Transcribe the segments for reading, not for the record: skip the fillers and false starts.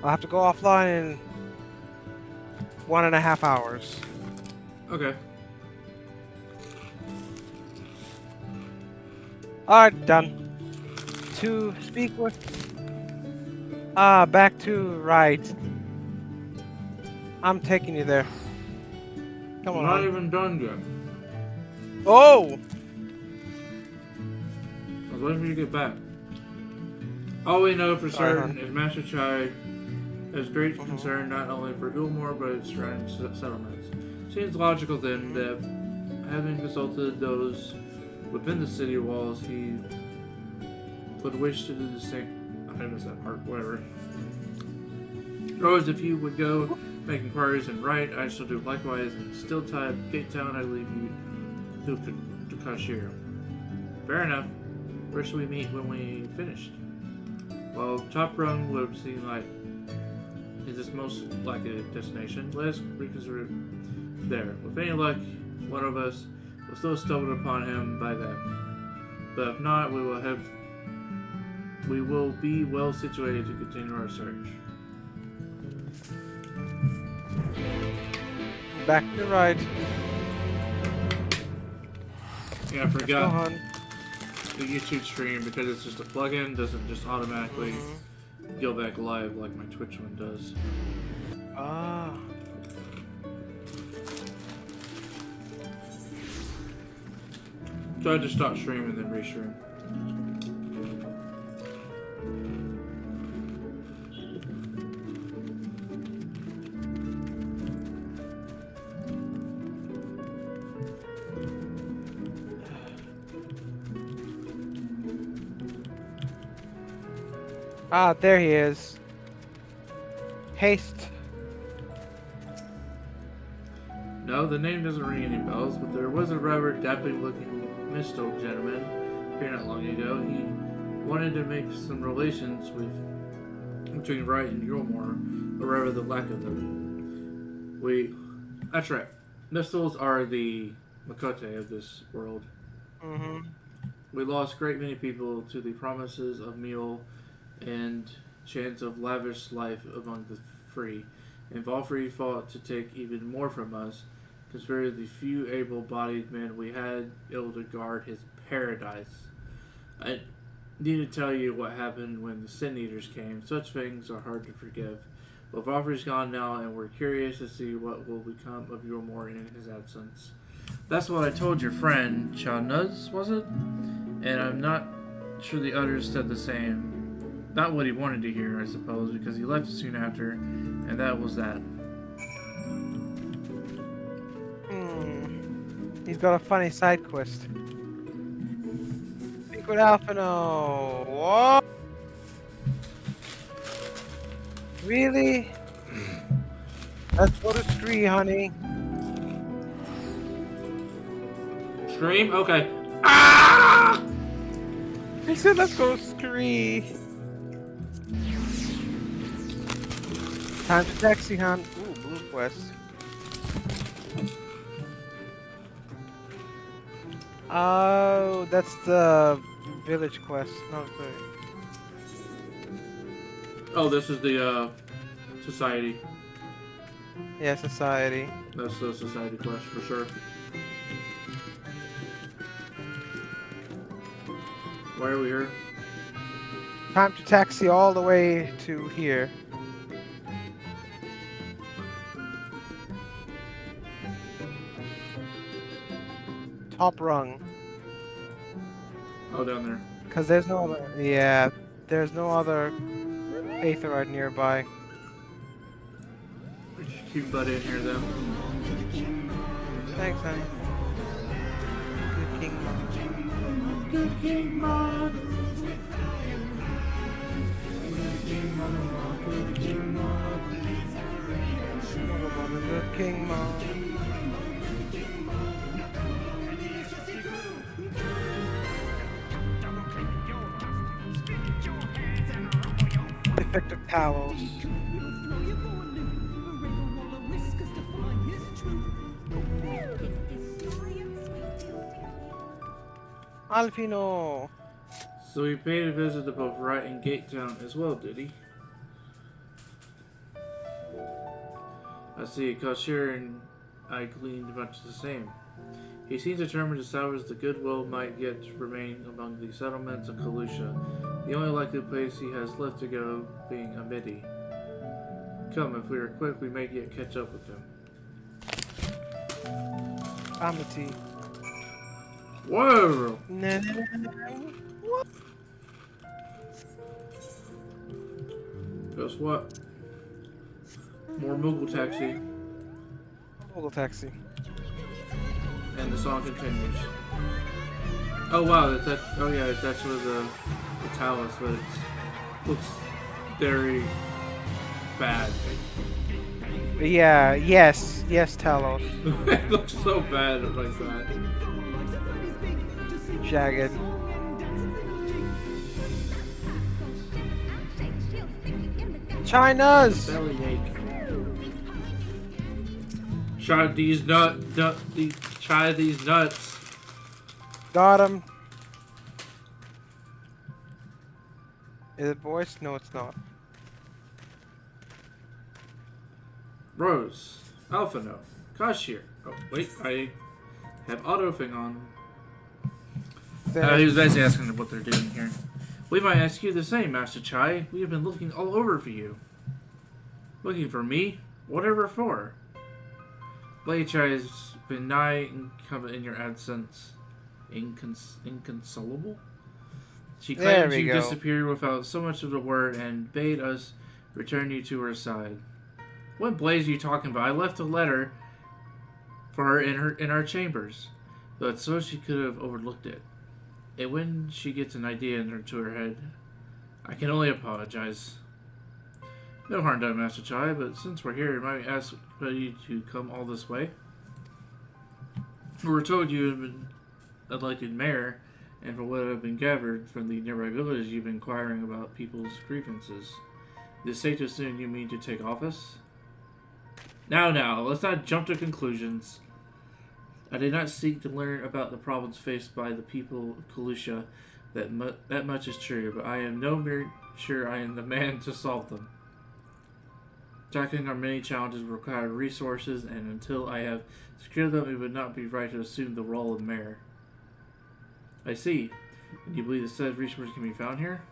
I'll have to go offline in 1.5 hours. Okay. Alright, done. To speak with... back to right. I'm taking you there. Come I'm on, not hon. even done yet. Oh! I was waiting for you to get back. All we know for Sorry, certain hon. is Master Chai has great concern not only for Gilmore but its surrounding settlements. Seems logical then that having consulted those within the city walls, he would wish to do the same. I missed that part, whatever. Rose, if you would go make inquiries and write, I shall do likewise. And still tied Gate Town, I leave you to Kashir. Fair enough. Where shall we meet when we finished? Well, Top Rung would seem like is this most likely destination. Let's reconsider there. With any luck, one of us will still stumble upon him by then. But if not, we will be well situated to continue our search. Back to right. Yeah, I forgot Go on. the YouTube stream, because it's just a plugin, doesn't just automatically go back live like my Twitch one does. Ah. So I just stopped streaming and then restream. Ah, there he is. Haste. No, the name doesn't ring any bells, but there was a rather dapper-looking Mistle gentleman here not long ago. He wanted to make some relations between Wright and Yulmore, or rather the lack of them. That's right. Mistles are the Makote of this world. We lost great many people to the promises of meal and chance of lavish life among the free, and Valkyrie fought to take even more from us, considering the few able-bodied men we had able to guard his paradise. I need to tell you what happened when the Sin Eaters came. Such things are hard to forgive. But Valkyrie's gone now, and we're curious to see what will become of Yulmore in his absence. That's what I told your friend, Chawnuz, was it? And I'm not sure the others said the same. Not what he wanted to hear, I suppose, because he left soon after, and that was that. He's got a funny side quest. Speak with Alphino. What? Really? Let's go to Scree, honey. Scream? Okay. Ah! He said let's go to Scree. Time to taxi, hon. Ooh, blue quest. Oh, that's the village quest. No, sorry. Oh, this is the society. Yeah, society. That's the society quest for sure. Why are we here? Time to taxi all the way to here. Top rung. Oh, down there. Cause there's no other. Yeah, there's no other Aetherite nearby. We just keep Bud in here though. Thanks, honey. Good King Mod. Good King Mod. Good King Mod. Defective towels. Alphino. So he paid a visit to both Wright and Gate Town as well, did he? I see. Kashir and I gleaned much the same. He seems determined to salvage the goodwill might yet remain among the settlements of Kalusha, the only likely place he has left to go being Amity. Come, if we are quick, we may yet catch up with him. Amity. Whoa! What? Guess what? More Moogle Taxi. Google taxi. And the song continues. Oh wow, that's that. Oh yeah, it's actually the Talus, but it looks very bad. Yeah, yes, Talos. It looks so bad like that. Jagged. China's! Bellyache. Try these try these nuts. Got him. Is it voice? No, it's not. Rose. Alpha no. Kashir. Oh wait, I have auto thing on. He was basically asking what they're doing here. We might ask you the same, Master Chai. We have been looking all over for you. Looking for me? Whatever for? Lady Chai has been nigh in your absence. Inconsolable? She claims you disappeared without so much of a word and bade us return you to her side. What blaze are you talking about? I left a letter for her in our chambers, but so she could have overlooked it. And when she gets an idea into her head, I can only apologize. No harm done, Master Chai, but since we're here, might I ask you to come all this way? We were told you had been elected mayor, and from what I've been gathered from the nearby villages, you've been inquiring about people's grievances. Is it safe to assume you mean to take office? Now, let's not jump to conclusions. I did not seek to learn about the problems faced by the people of Kalusha. That much is true, but I am no mere sure I am the man to solve them. Tackling our many challenges require resources, and until I have secured them, it would not be right to assume the role of mayor. I see. And you believe the said resources can be found here?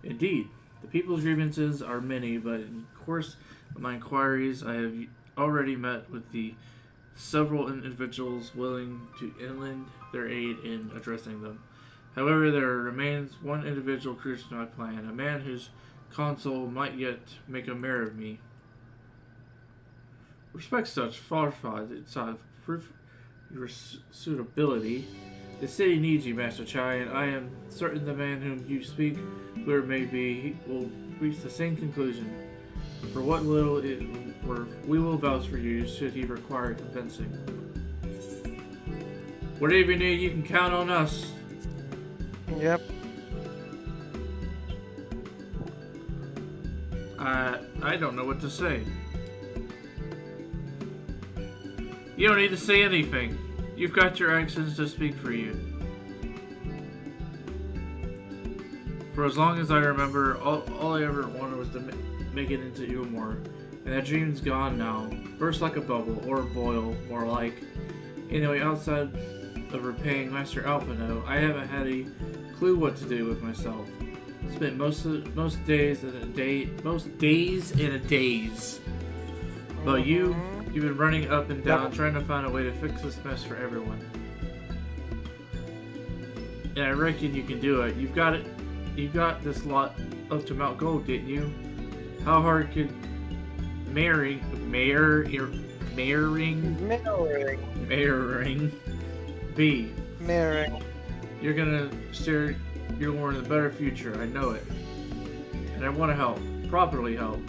Indeed. The people's grievances are many, but in the course of my inquiries, I have already met with the several individuals willing to lend their aid in addressing them. However, there remains one individual crucial to my plan, a man whose counsel might yet make a mayor of me. Respect such falsified proof your suitability. The city needs you, Master Chai, and I am certain the man whom you speak, whoever it may be, he will reach the same conclusion. For what little it were, we will vouch for you should he require convincing. Whatever you need, you can count on us. Yep. I don't know what to say. You don't need to say anything. You've got your actions to speak for you. For as long as I remember, all I ever wanted was to make it into Umor, and that dream's gone now. Burst like a bubble, or a boil, more like. Anyway, outside of repaying Master Alpino, I haven't had a clue what to do with myself. Spent most days in a daze. But you've been running up and down, trying to find a way to fix this mess for everyone. And I reckon you can do it. You've got it. You got this lot up to Mount Gold, didn't you? How hard could mayoring be? Mayoring. You're gonna steer your war in a better future. I know it, and I want to help, properly help,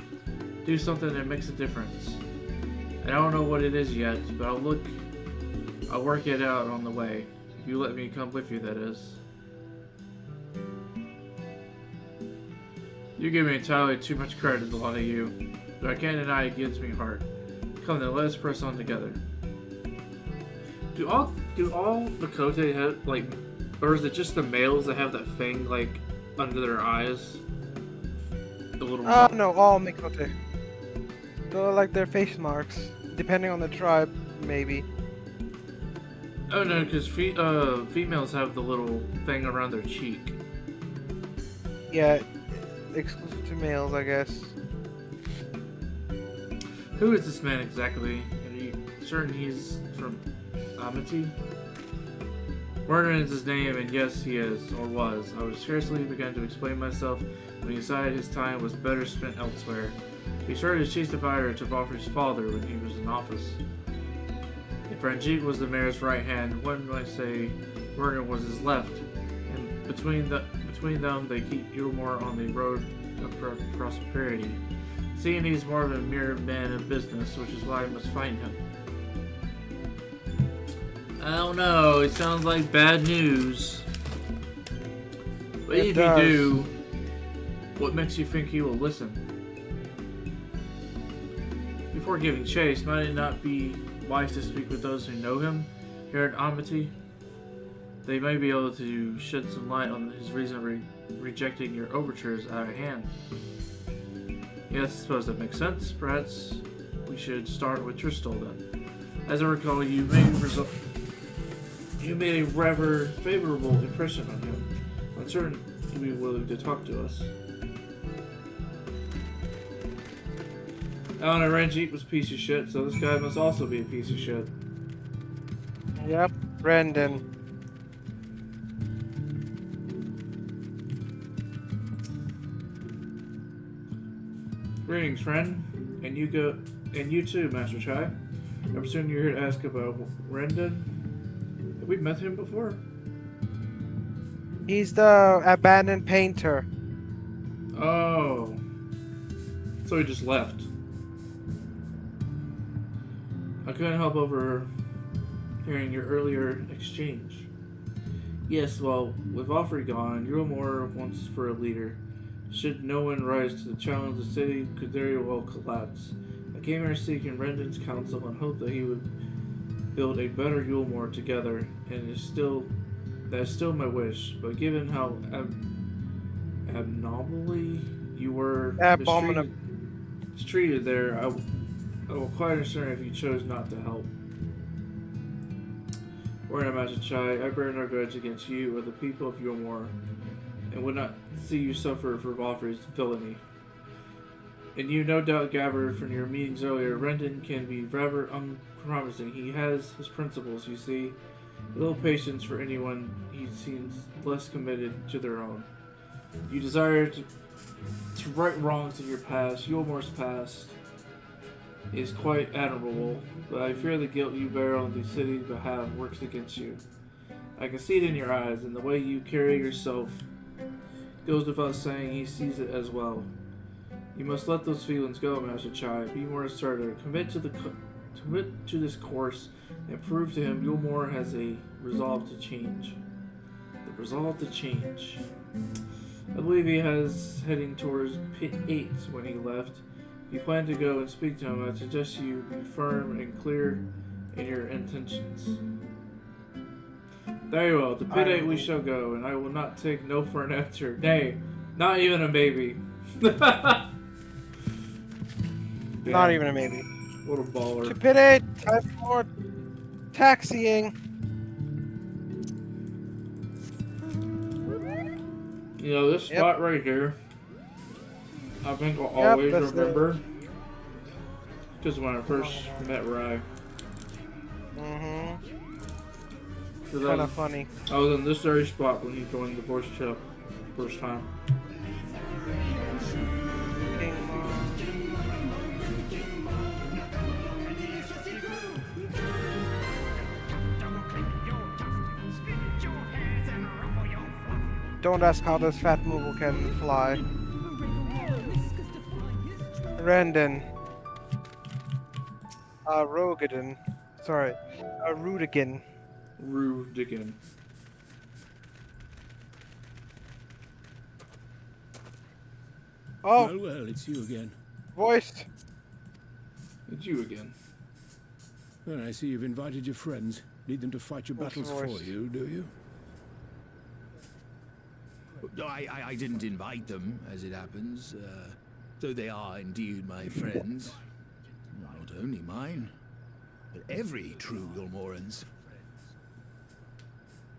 do something that makes a difference. And I don't know what it is yet, but I'll work it out on the way. If you let me come with you, that is. You give me entirely too much credit, a lot of you, but I can't deny it gives me heart. Come then, let us press on together. Do all Makote have, like, or is it just the males that have that thing, like, under their eyes? The little No, all Mikote. They're like their face marks, depending on the tribe, maybe. Oh no, because females have the little thing around their cheek. Yeah, exclusive to males, I guess. Who is this man exactly? Are you certain he's from Amity? Werner is his name, and yes, he is, or was. I was scarcely begun to explain myself when he decided his time was better spent elsewhere. He started to chase the fire to Valfrey's father when he was in office. If Ranjit was the mayor's right hand, one might say Werner was his left, and between them they keep Yulmore on the road of prosperity. Seeing he's more of a mere man of business, which is why I must find him. I don't know, it sounds like bad news. But if you do, what makes you think he will listen? Before giving chase, might it not be wise to speak with those who know him here at Amity? They may be able to shed some light on his reason for rejecting your overtures out of hand. Yes, I suppose that makes sense. Perhaps we should start with Tristal then. As I recall, you made a rather favorable impression on him. I'm certain he'll be willing to talk to us. Eleanor Ranjit was a piece of shit, so this guy must also be a piece of shit. Yep, Brendan. Greetings, friend. And you too, Master Chai. I'm assuming you're here to ask about Rendon. Have we met him before? He's the abandoned painter. Oh. So he just left. I couldn't help overhearing your earlier exchange. Yes, well, with Valfrey gone, Yulmore wants for a leader. Should no one rise to the challenge, the city could very well collapse. I came here seeking Rendon's counsel and hoped that he would build a better Yulmore together, and that is still my wish. But given how abnormally you were mistreated there, I will quite understand if you chose not to help. Werner Master Chai, I bear no grudge against you or the people of Yulmore, and would not see you suffer for Valfrey's villainy. And you no doubt gathered from your meetings earlier, Rendon can be rather unpromising. He has his principles, you see. A little patience for anyone he seems less committed to their own. You desire to right wrongs in your past. Yulmore's past is quite admirable, but I fear the guilt you bear on the city's behalf works against you. I can see it in your eyes, and the way you carry yourself goes without saying he sees it as well. You must let those feelings go, Master Chai. Be more assertive. Commit to this course and prove to him Yulmore has a resolve to change. The resolve to change. I believe he has heading towards Pit 8 when he left. If you plan to go and speak to him, I suggest you be firm and clear in your intentions. Very well, to Pit 8 we shall go, and I will not take no for an answer. Nay, not even a maybe. Not even a maybe. What a baller. To Pit 8, time for more taxiing. You know, this spot right here, I think I'll always remember. Because when I first met Rai. Kind of funny. I was in this very spot when he joined the voice chat first time. Don't ask how this fat moogle can fly. Rendon. Rogadin. Sorry. Rudigan. Rudigan. Oh! Well, it's you again. Voiced! It's you again. Well, I see you've invited your friends. Need them to fight your battles for you, do you? I didn't invite them, as it happens. Though they are indeed my friends. not only mine, but every true Yulmoran's.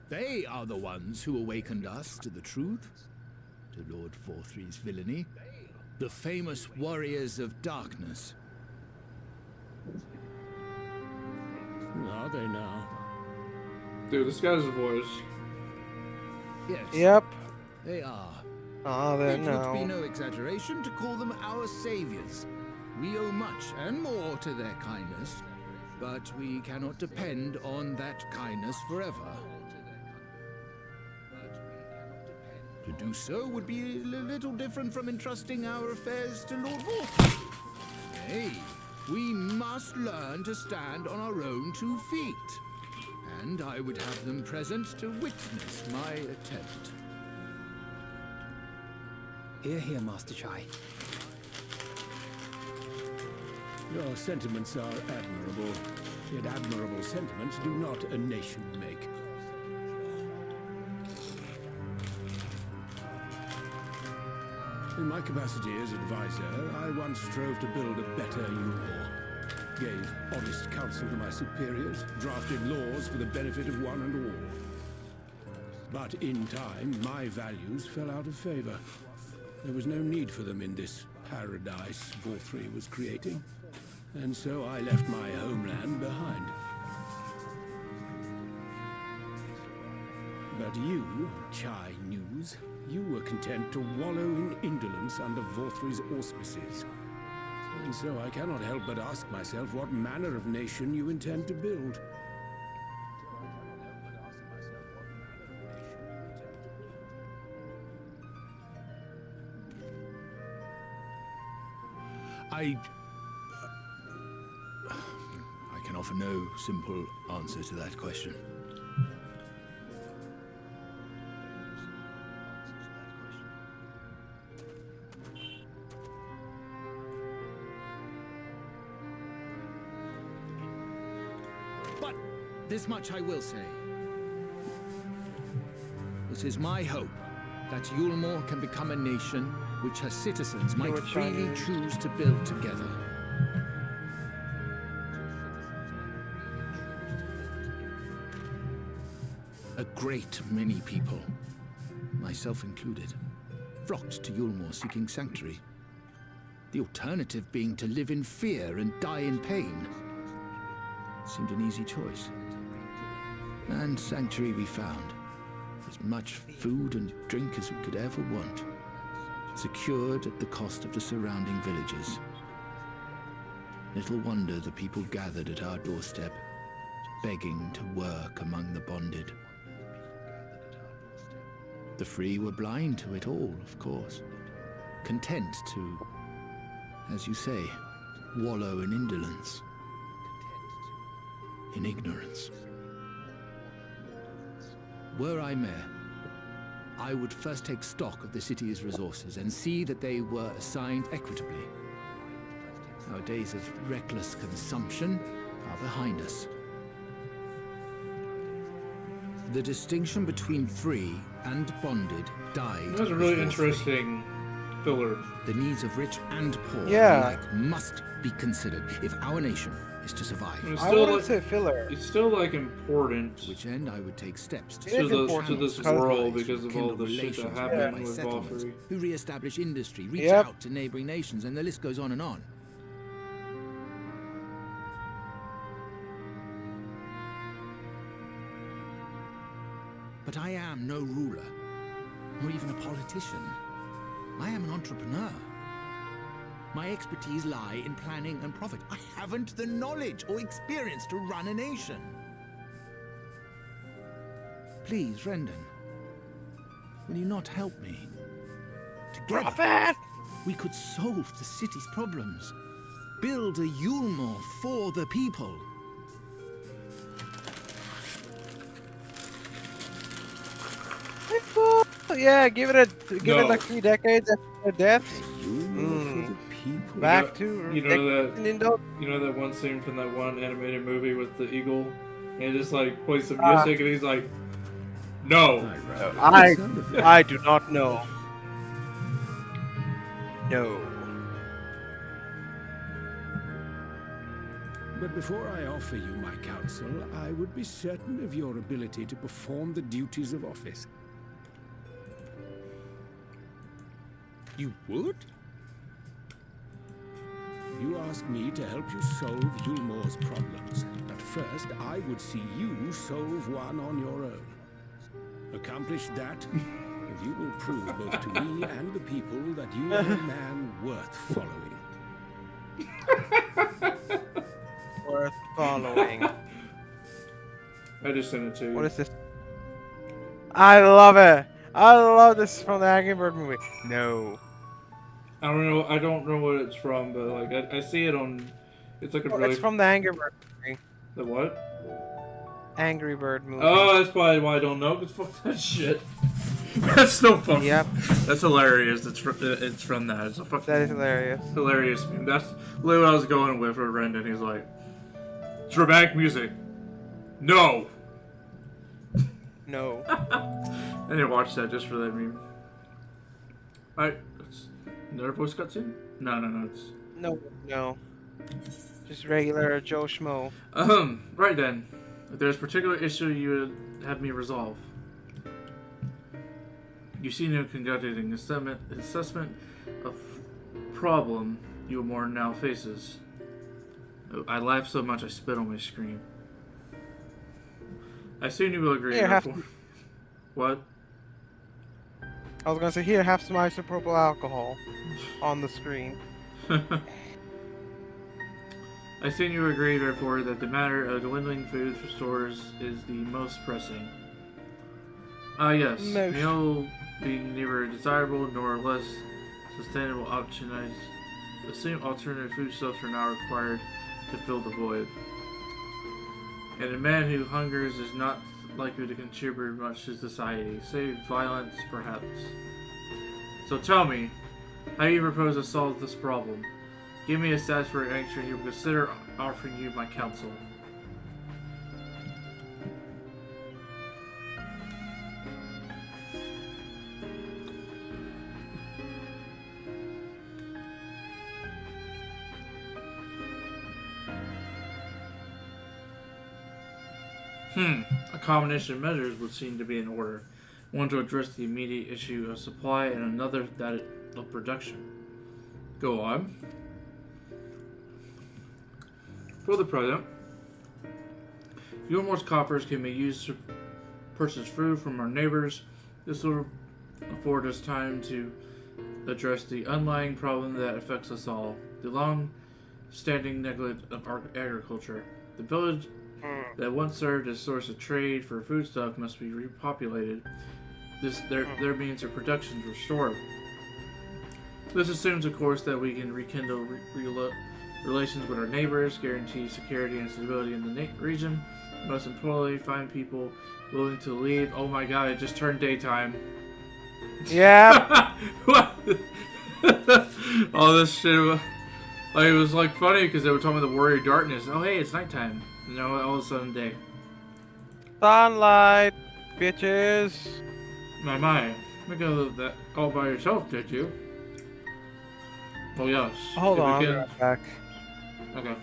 They are the ones who awakened us to the truth, to Lord Vthry's villainy, the famous warriors of darkness. Are they now? Dude, this guy's voice. Yes, Yep. they are. Ah, there It would be now. no exaggeration to call them our saviors. We owe much and more to their kindness, but we cannot depend on that kindness forever. To do so would be a little different from entrusting our affairs to Lord Vthry. Nay, we must learn to stand on our own 2 feet. And I would have them present to witness my attempt. Hear, hear, Master Chai. Your sentiments are admirable, yet admirable sentiments do not a nation make. In my capacity as advisor, I once strove to build a better Yulmore. Gave honest counsel to my superiors, drafted laws for the benefit of one and all. But in time, my values fell out of favor. There was no need for them in this paradise Vthry was creating, and so I left my homeland behind. But you, Chai News, you were content to wallow in indolence under Vthry's auspices. And so I cannot help but ask myself what manner of nation you intend to build. I can offer no simple answer to that question. But this much I will say. It is my hope that Yulmore can become a nation which her citizens might were freely Chinese. choose to build together. A great many people, myself included, flocked to Yulmore seeking sanctuary. The alternative being to live in fear and die in pain. Seemed an easy choice. And sanctuary we found. As much food and drink as we could ever want. Secured at the cost of the surrounding villages. Little wonder the people gathered at our doorstep, begging to work among the bonded. The free were blind to it all, of course. Content to, as you say, wallow in indolence. In ignorance. Were I mayor, I would first take stock of the city's resources and see that they were assigned equitably. Our days of reckless consumption are behind us. The distinction between free and bonded died. That was a really before free. interesting filler. The needs of rich and poor Yeah. alike must be considered if our nation is to survive. It's I still wouldn't like, say filler. it's still like important To which end I would take steps to It is important to this because- world because of all kindle the shit that relations happened by with settlements, Vthry. who re-establish industry, reach Yep. out to neighboring nations, and the list goes on and on. But I am no ruler, nor even a politician. I am an entrepreneur. My expertise lie in planning and profit. I haven't the knowledge or experience to run a nation. Please, Rendon, will you not help me? Together, Prophet! we could solve the city's problems. Build a Yulmore for the people. Yeah, give it No. like 3 decades after death. Yulmore for the people. Back to you know that Nintendo. you know that one scene from that one animated movie with the eagle, and he just like plays some Ah. music, and he's like, "No." I do not know. No. But before I offer you my counsel, I would be certain of your ability to perform the duties of office. You would? You ask me to help you solve Yulmore's problems. But first, I would see you solve one on your own. Accomplish that, and you will prove both to me and the people that you are a man worth following. Worth following. I just sent it to you. What is this? I love it. I love this from the Angry Bird movie. No. I don't know what it's from, but like I see it on. It's like a really. It's from the Angry Bird movie. The what? Angry Bird movie. Oh, that's probably why I don't know. Cause fuck that shit. That's so funny. Yep. That's hilarious. It's from that. It's a fucking. That is hilarious. Hilarious meme. That's literally what I was going with Rendon. He's like, dramatic music. No. No. I didn't watch that just for that meme. Alright, another voice cutscene? No, it's... No. Just regular Joe Schmo. Right then. If there's a particular issue you would have me resolve. You seem to have conducted an assessment of problem Yulmore now faces. I laugh so much I spit on my screen. I assume you will agree. Yeah, What? I was gonna say, here, have some isopropyl alcohol on the screen. I assume you agree, therefore, that the matter of dwindling food stores is the most pressing. Yes. Most. Meal being neither desirable nor less sustainable option, I assume alternative foodstuffs are now required to fill the void. And a man who hungers is not likely to contribute much to society, save violence, perhaps. So tell me, how do you propose to solve this problem? Give me a satisfactory answer, you will consider offering you my counsel. A combination of measures would seem to be in order. One to address the immediate issue of supply and another that of production. Go on. For the present, Yulmore's coppers can be used to purchase food from our neighbors. This will afford us time to address the underlying problem that affects us all, the long-standing neglect of agriculture. The village that once served as a source of trade for foodstuff must be repopulated. Their means of production restored. This assumes, of course, that we can rekindle relations with our neighbors, guarantee security and stability in the region, and most importantly, find people willing to leave. Oh my god, it just turned daytime. Yeah. All this shit. Like, it was like funny because they were talking about the warrior darkness. Oh hey, it's nighttime. You know, all of a sudden day. Sunlight, bitches. My. You got that all by yourself, did you? Oh yes. Hold If we on, I'll be can- right back. Okay.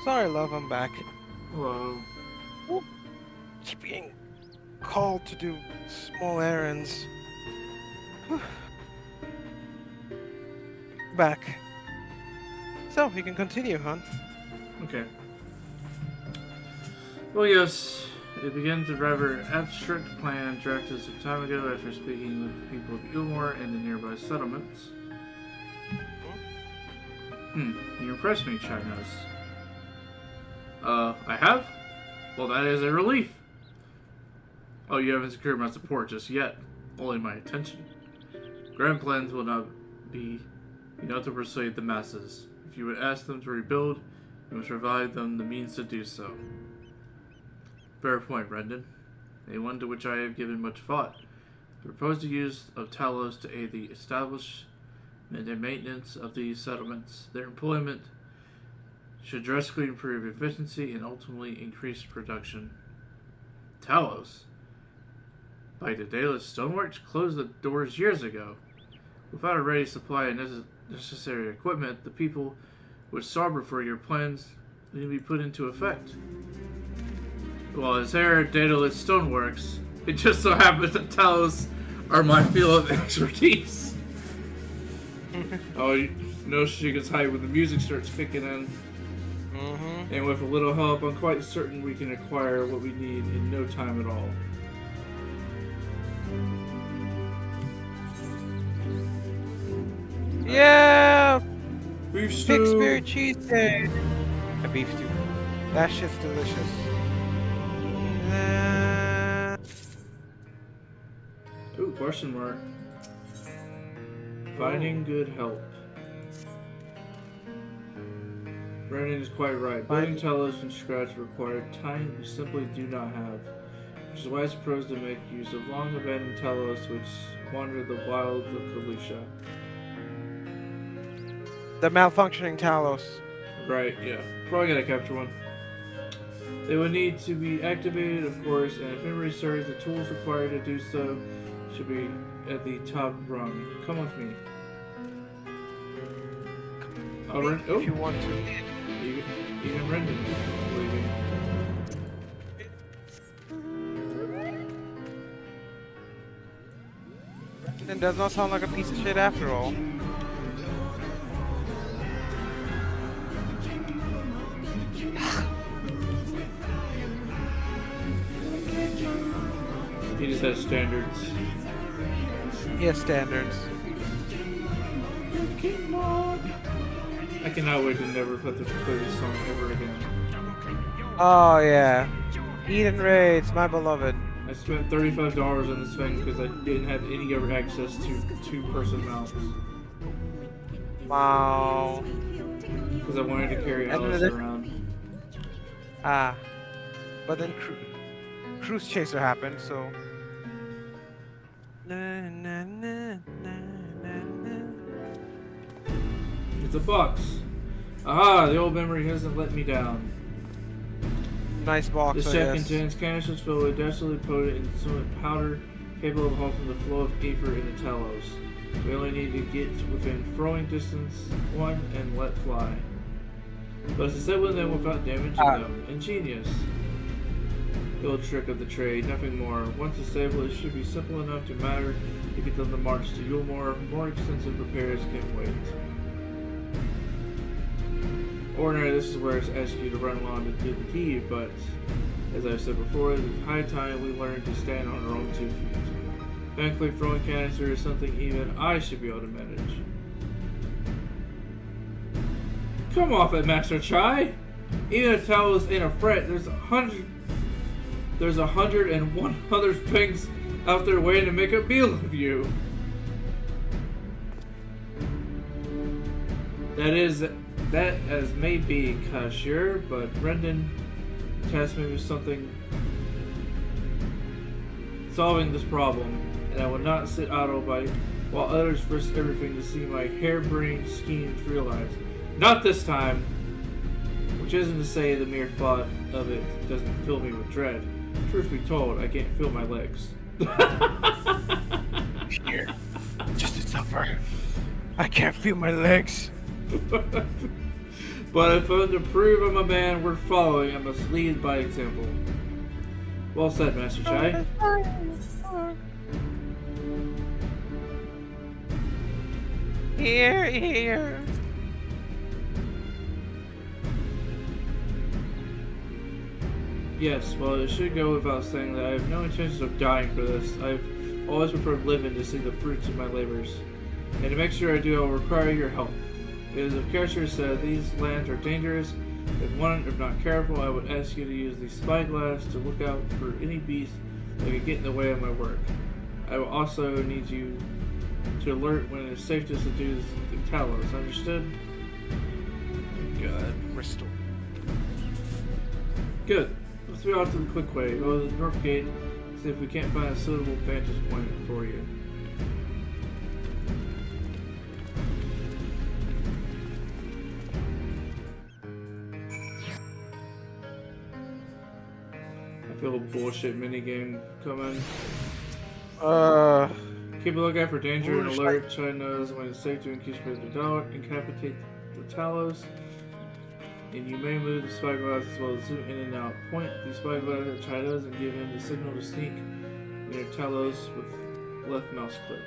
Sorry, love, I'm back. Hello. Keep being called to do small errands. Back. So, we can continue, hon. Okay. Well, yes, it begins a rather abstract plan drafted some time ago after speaking with the people of Ilmore and the nearby settlements. You impressed me, Chagnos. I have? Well, that is a relief. Oh, you haven't secured my support just yet. Only my attention. Grand plans will not be enough to persuade the masses. If you would ask them to rebuild, you must provide them the means to do so. Fair point, Brendan. A one to which I have given much thought. The proposed use of Talos to aid the establishment and maintenance of these settlements. Their employment should drastically improve efficiency and ultimately increase production. Talos? By the Daedalus Stoneworks closed the doors years ago. Without a ready supply of necessary equipment, the people would starve before your plans need to be put into effect. Well, as heir of Daedalus Stoneworks, it just so happens that Talos are my field of expertise. Oh, you know she gets hyped when the music starts kicking in. And with a little help, I'm quite certain we can acquire what we need in no time at all. Yeah! Beef stew! Pig spirit cheesesteak! A beef stew. That shit's delicious. Ooh, question mark. Finding good help. Brendan is quite right. Building Talos from scratch required time we simply do not have, which is why I propose to make use of long abandoned Talos which wander the wilds of Kalusha. The malfunctioning Talos. Right, yeah. Probably gotta capture one. They would need to be activated, of course, and if memory serves, the tools required to do so should be at the top rung. Come with me. If you want to. Even Brendan is leaving. It does not sound like a piece of shit after all. He just has standards. He has standards. I cannot wait to never play this song ever again. Oh yeah. Eden Raids, my beloved. I spent $35 on this thing because I didn't have any other access to two-person mouse. Wow. Because I wanted to carry Alice around. Ah. But then Cruise Chaser happened, so... Na, na, na, na, na, na. It's a box. Aha! The old memory hasn't let me down. Nice box, This I check guess. contains canisters filled with desperately potent insolent powder capable of halting the flow of ether in the Talos. We only need to get within throwing distance one and let fly. But disabling them without damaging them. Ingenious. The old trick of the trade, nothing more. Once established, it should be simple enough to matter to get them the march to Yulmore. More extensive repairs can wait. Ordinarily, this is where it's asked you to run along to get the key, but as I said before, it's high time we learn to stand on our own 2 feet. Thankfully, throwing canister is something even I should be able to manage. Come off it, Master Chai! Even if Talos ain't a threat, there's 101 other things out there waiting to make a meal of you. That as may be, Cashier, but Brendan tasked me with solving this problem, and I will not sit idle while others risk everything to see my harebrained schemes realized. Not this time! Which isn't to say the mere thought of it doesn't fill me with dread. Truth be told, I can't feel my legs. Here. Just to suffer. I can't feel my legs. But if I'm to prove I'm a man worth following, I must lead by example. Well said, Master Chai. Here. Yes, well, it should go without saying that I have no intention of dying for this. I've always preferred living to see the fruits of my labors. And to make sure I do, I will require your help. It is of character said these lands are dangerous. If one is not careful, I would ask you to use the spyglass to look out for any beast that could get in the way of my work. I will also need you to alert when it is safe to seduce the Talos. Understood? God. Bristol. Good. Let's move on to the quick way. Go to the north gate, see if we can't find a suitable vantage point for you. I feel a bullshit minigame coming. Keep a lookout for danger and alert. Chai knows when it's safe to incapacitate the Talos. And you may move the spyglass as well as zoom in and out. Point the spyglass at Chai does and give him the signal to sneak near Talos with left mouse click.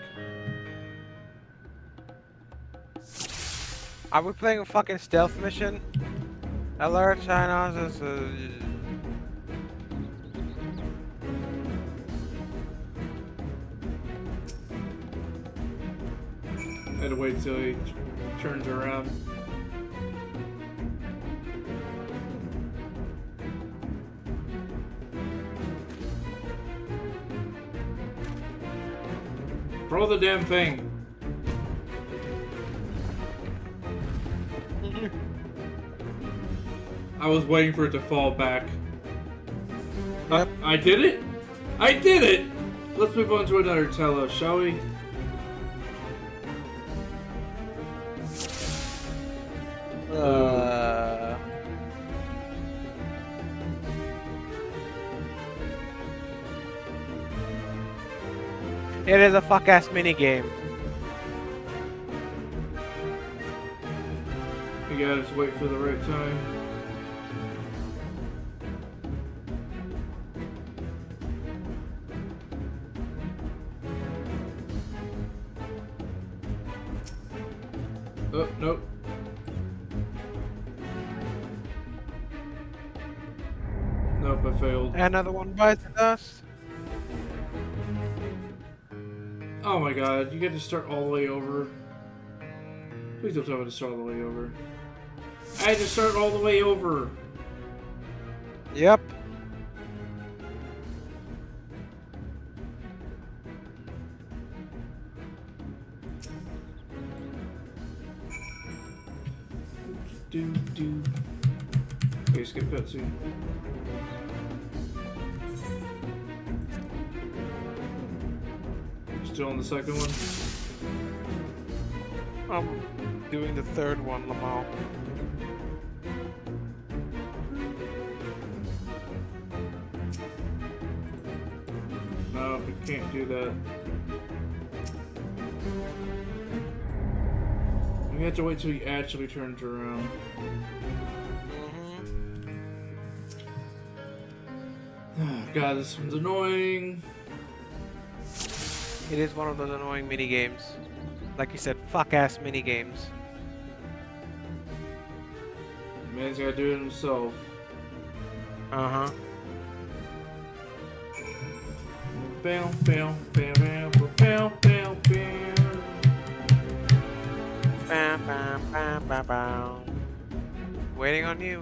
Are we playing a fucking stealth mission? Alert China is I had to wait till he turns around. Roll the damn thing. I was waiting for it to fall back. Yep. I did it? I did it! Let's move on to another Telos, shall we? It is a fuck ass mini game. You gotta just wait for the right time. Oh, nope. Nope, I failed. Another one bites the dust. Oh my god, you get to start all the way over. Please don't tell me to start all the way over. I had to start all the way over. Yep. Do. Okay, skip cutscene. Still on the second one? I'm doing the third one, Lamau. No, we can't do that. We have to wait till he actually turns around. God, this one's annoying. It is one of those annoying mini games. Like you said, fuck ass mini games. Man's gotta do it himself. Uh-huh. Bam, bam, bam, bam, bam, bam, bam. Bam, bam, bam, bam, bam. Waiting on you.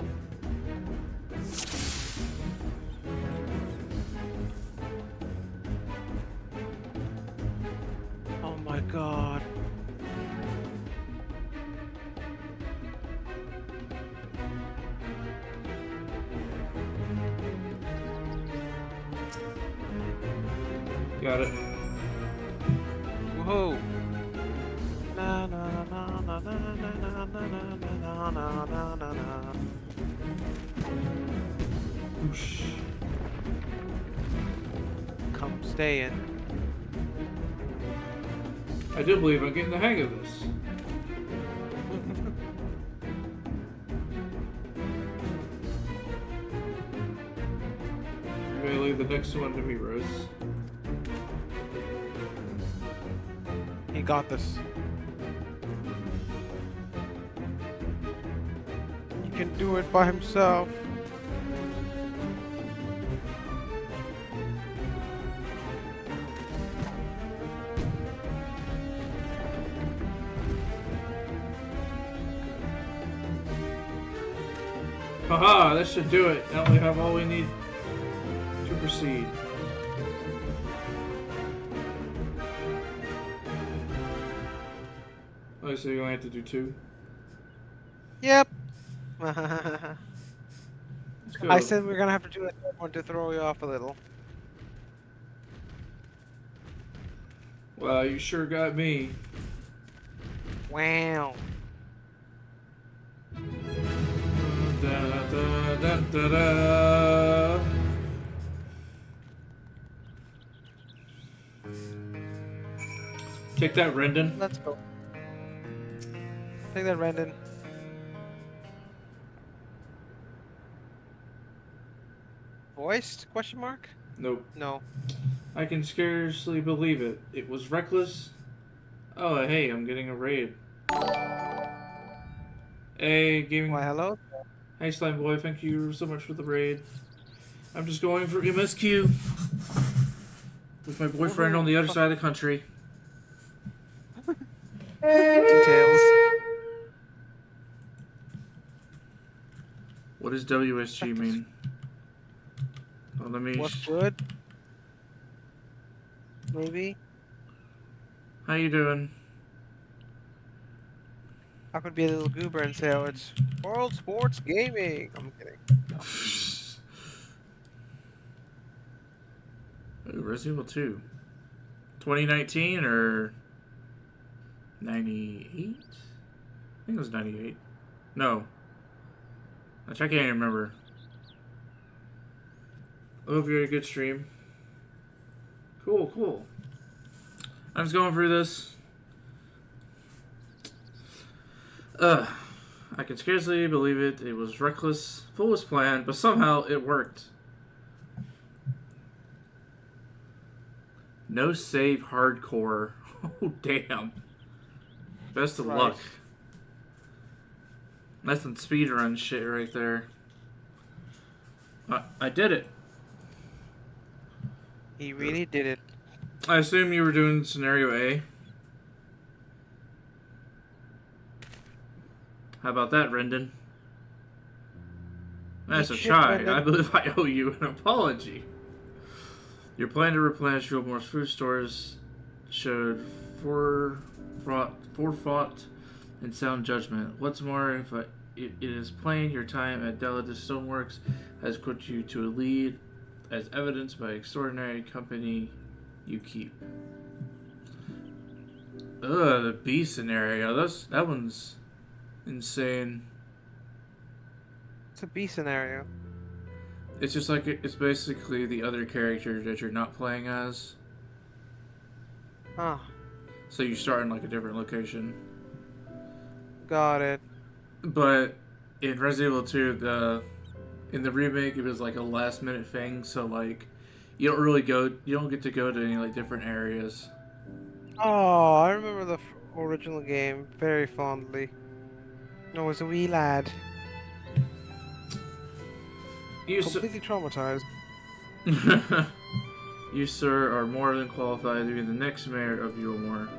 Oh my god. Got it. Whoa. Na na na na na na na na na na na na na. Whoosh. Come stay in. I do believe I'm getting the hang of this. melee the next one to meet Rose. He got this. He can do it by himself. Haha, that should do it. Now we have all we need to proceed. Oh, so you only have to do 2? Yep. Let's go. I said we're gonna have to do a third one to throw you off a little. Wow, you sure got me. Wow. Da, da, da, da, da. Take that, Rendon. Let's go. Take that, Rendon. Voiced? Question mark? Nope. No. I can scarcely believe it. It was reckless. Oh, hey, I'm getting a raid. Hey, gaming. Why, hello? Hey, Slime Boy, thank you so much for the raid. I'm just going for MSQ with my boyfriend on the other side of the country. Details. What does WSG mean? Well, let me. What's good? Maybe. How you doing? I could be a little goober and say, oh, it's World Sports Gaming. I'm kidding. No. Ooh, Resident Evil 2. 2019 or 98? I think it was 98. No. I can't even remember. I hope you had a good stream. Cool, cool. I'm just going through this. I can scarcely believe it. It was reckless, foolish plan, but somehow it worked. No save hardcore. Oh, damn. Best of luck. That's some speedrun shit right there. I did it. He really did it. I assume you were doing scenario A. How about that, Rendon? That's a Good shit, try. Rendon. I believe I owe you an apology. Your plan to replenish Gilmore's food stores showed forethought and sound judgment. What's more, it is plain your time at Delta Stoneworks has put you to a lead, as evidenced by extraordinary company you keep. Ugh, the B scenario. That one's insane. It's a B scenario. It's just like it's basically the other character that you're not playing as. Huh. So you start in like a different location. Got it. But in Resident Evil 2, in the remake, it was like a last minute thing. So like, you don't get to go to any like different areas. Oh, I remember the original game very fondly. I was a wee lad. Completely traumatized. You, sir, are more than qualified to be the next mayor of Yulmore.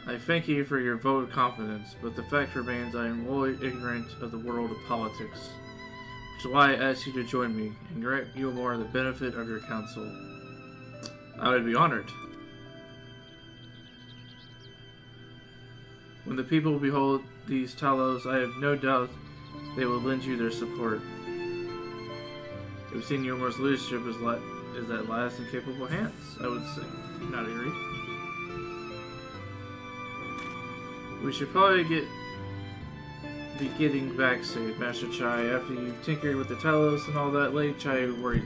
I thank you for your vote of confidence, but the fact remains I am wholly ignorant of the world of politics, which is why I ask you to join me and grant Yulmore the benefit of your counsel. I would be honored. When the people behold these Talos, I have no doubt they will lend you their support. We've seen Yulmore's leadership is at last in capable hands, I would say. Not agree. We should probably be getting back soon, Master Chai. After you've tinkered with the Talos and all that, Lady Chai is worried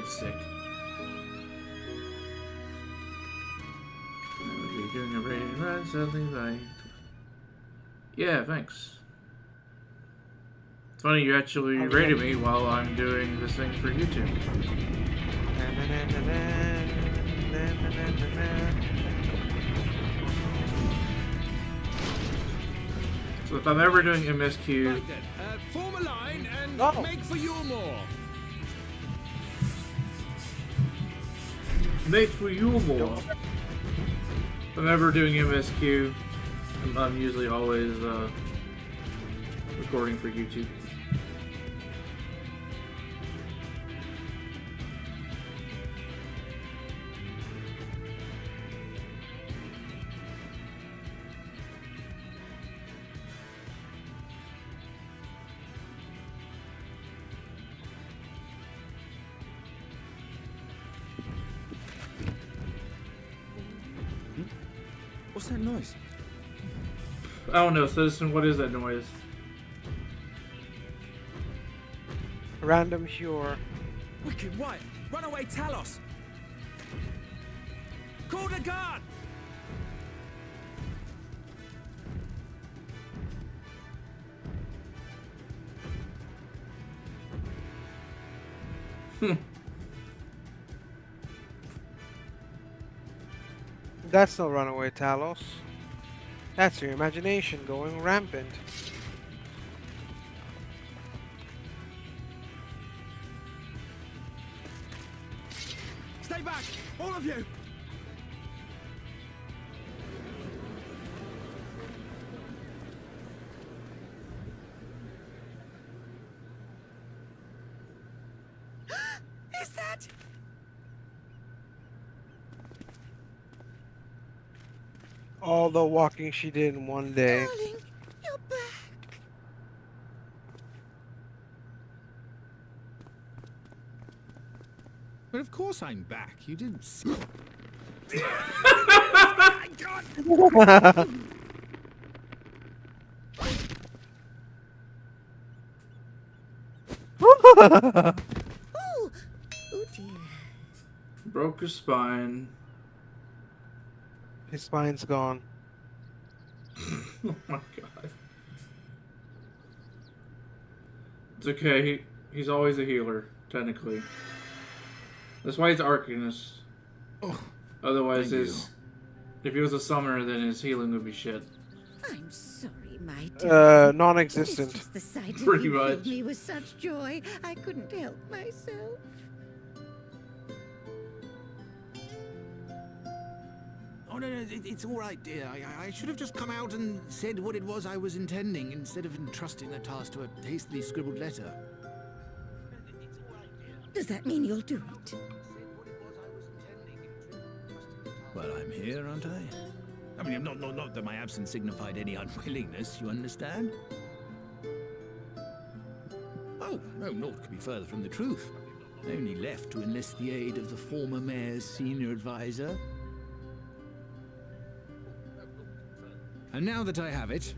sick. I would be doing a raiding run suddenly by... Yeah, thanks. It's funny you actually rated me while I'm doing this thing for YouTube. So if I'm ever doing MSQ, Right then, form a line and Oh. make for Yulmore. make for you more. If I'm ever doing MSQ, I'm usually always recording for YouTube. What's that noise? I don't know, citizen, what is that noise? Random Cure. Wicked White! Runaway Talos! Call the guard! That's no runaway Talos. That's your imagination going rampant. Stay back! All of you! Is that... All the walking she did in one day. Darling, you're back. But of course I'm back. You didn't see. Oh, oh dear. Broke his spine. His spine's gone. Oh my god. It's okay, he's always a healer, technically. That's why he's Arcanist. Otherwise, thank if he was a summoner, then his healing would be shit. I'm sorry, my dear. It's Non-existent. just the sight of Pretty you much. filled me with such joy, I couldn't help myself. Oh, no, it's all right, dear. I should have just come out and said what it was I was intending instead of entrusting the task to a hastily scribbled letter. Does that mean you'll do it? Well, I'm here, aren't I? I mean, not that my absence signified any unwillingness, you understand? Oh, no, naught could be further from the truth. I only left to enlist the aid of the former mayor's senior advisor. And now that I have it,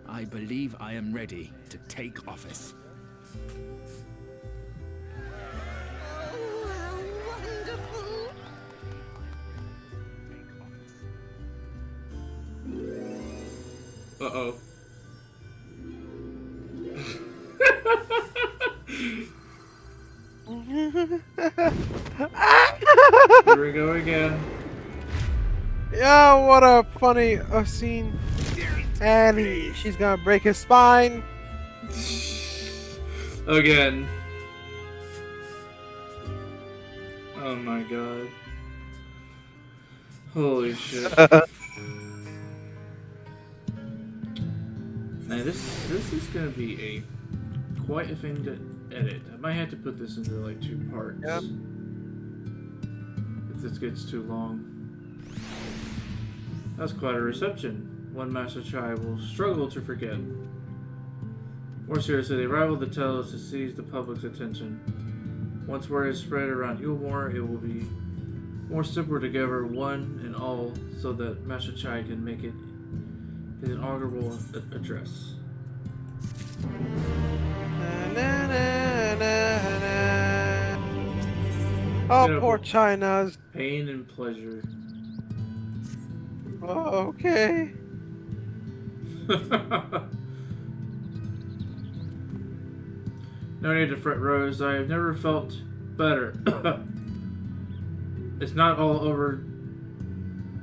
I believe I am ready to take office. Oh, how wonderful! Uh-oh. Here we go again. Yeah, what a funny scene. And she's gonna break his spine. Again. Oh my god. Holy shit. Now this is gonna be quite a thing to edit. I might have to put this into like 2 parts. Yep. If this gets too long. That's quite a reception. One Master Chai will struggle to forget. More seriously, the arrival of the Telos to seize the public's attention. Once word is spread around Yulmore, it will be more simple to gather one and all so that Master Chai can make it his inaugural address. Oh, poor China's. Pain and pleasure. Oh, okay. 。No need to fret, Rose. I have never felt better. It's not all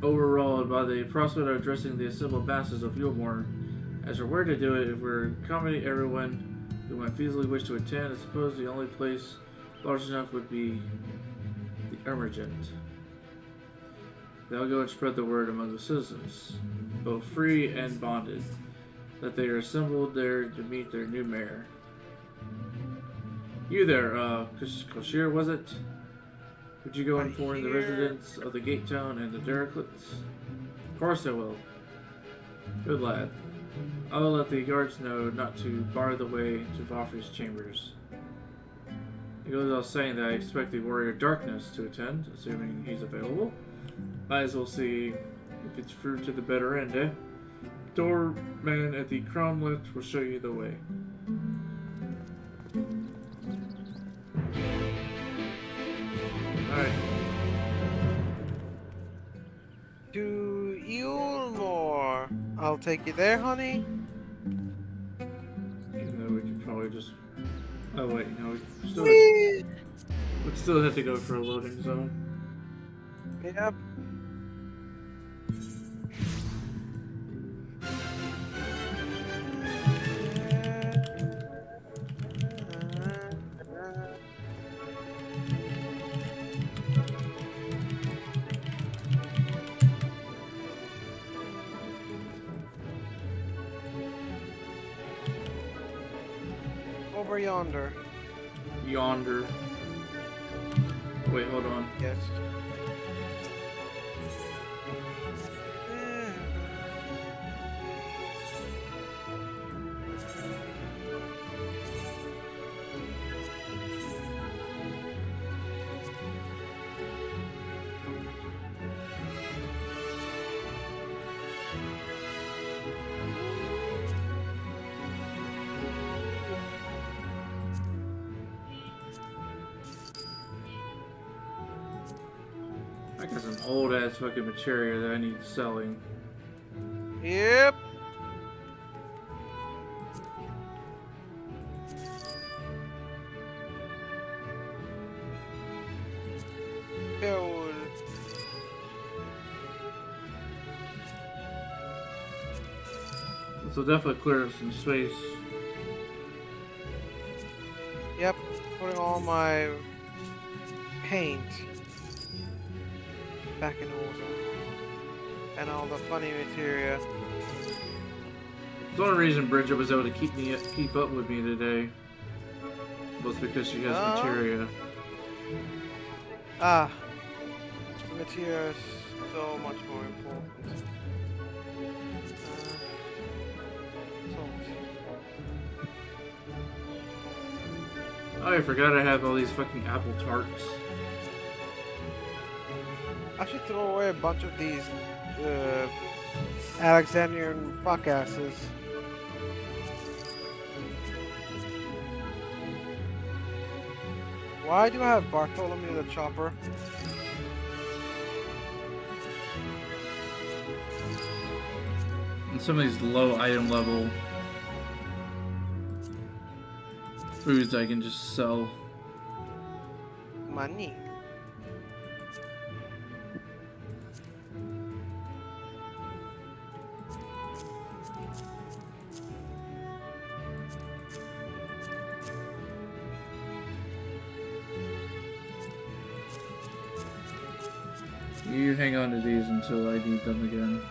overawed by the prospect of addressing the assembled masses of Yulmore. As for where to do it, if we're accommodating everyone who might feasibly wish to attend, I suppose the only place large enough would be the Emergent. They'll go and spread the word among the citizens, both free and bonded, that they are assembled there to meet their new mayor. You there, Koshir, was it? Would you go inform the residents of the Gate Town and the Derricklets? Of course I will. Good lad. I will let the guards know not to bar the way to Vafri's chambers. It goes without saying that I expect the Warrior Darkness to attend, assuming he's available. Might as well see if it's through to the better end, eh? Doorman at the Cromlet will show you the way. Alright. To Yulmore. I'll take you there, honey. Even though we could probably just... Oh wait, no, we still Whee! would still have to go for a loading zone. Yep. Over yonder. Yonder. Wait, hold on. Yes. I got some old ass fucking materia that I need selling. Yep. Build. This will definitely clear up some space. Yep. Putting all my paint back in order. And all the funny materia. The only reason Bridget was able to keep up with me today was because she has materia. Ah. Materia is so much more important. Oh, I forgot I have all these fucking apple tarts. I should throw away a bunch of these Alexandrian fuckasses. Why do I have Bartholomew the Chopper? And some of these low item level foods I can just sell. Money. You hang on to these until I need them again.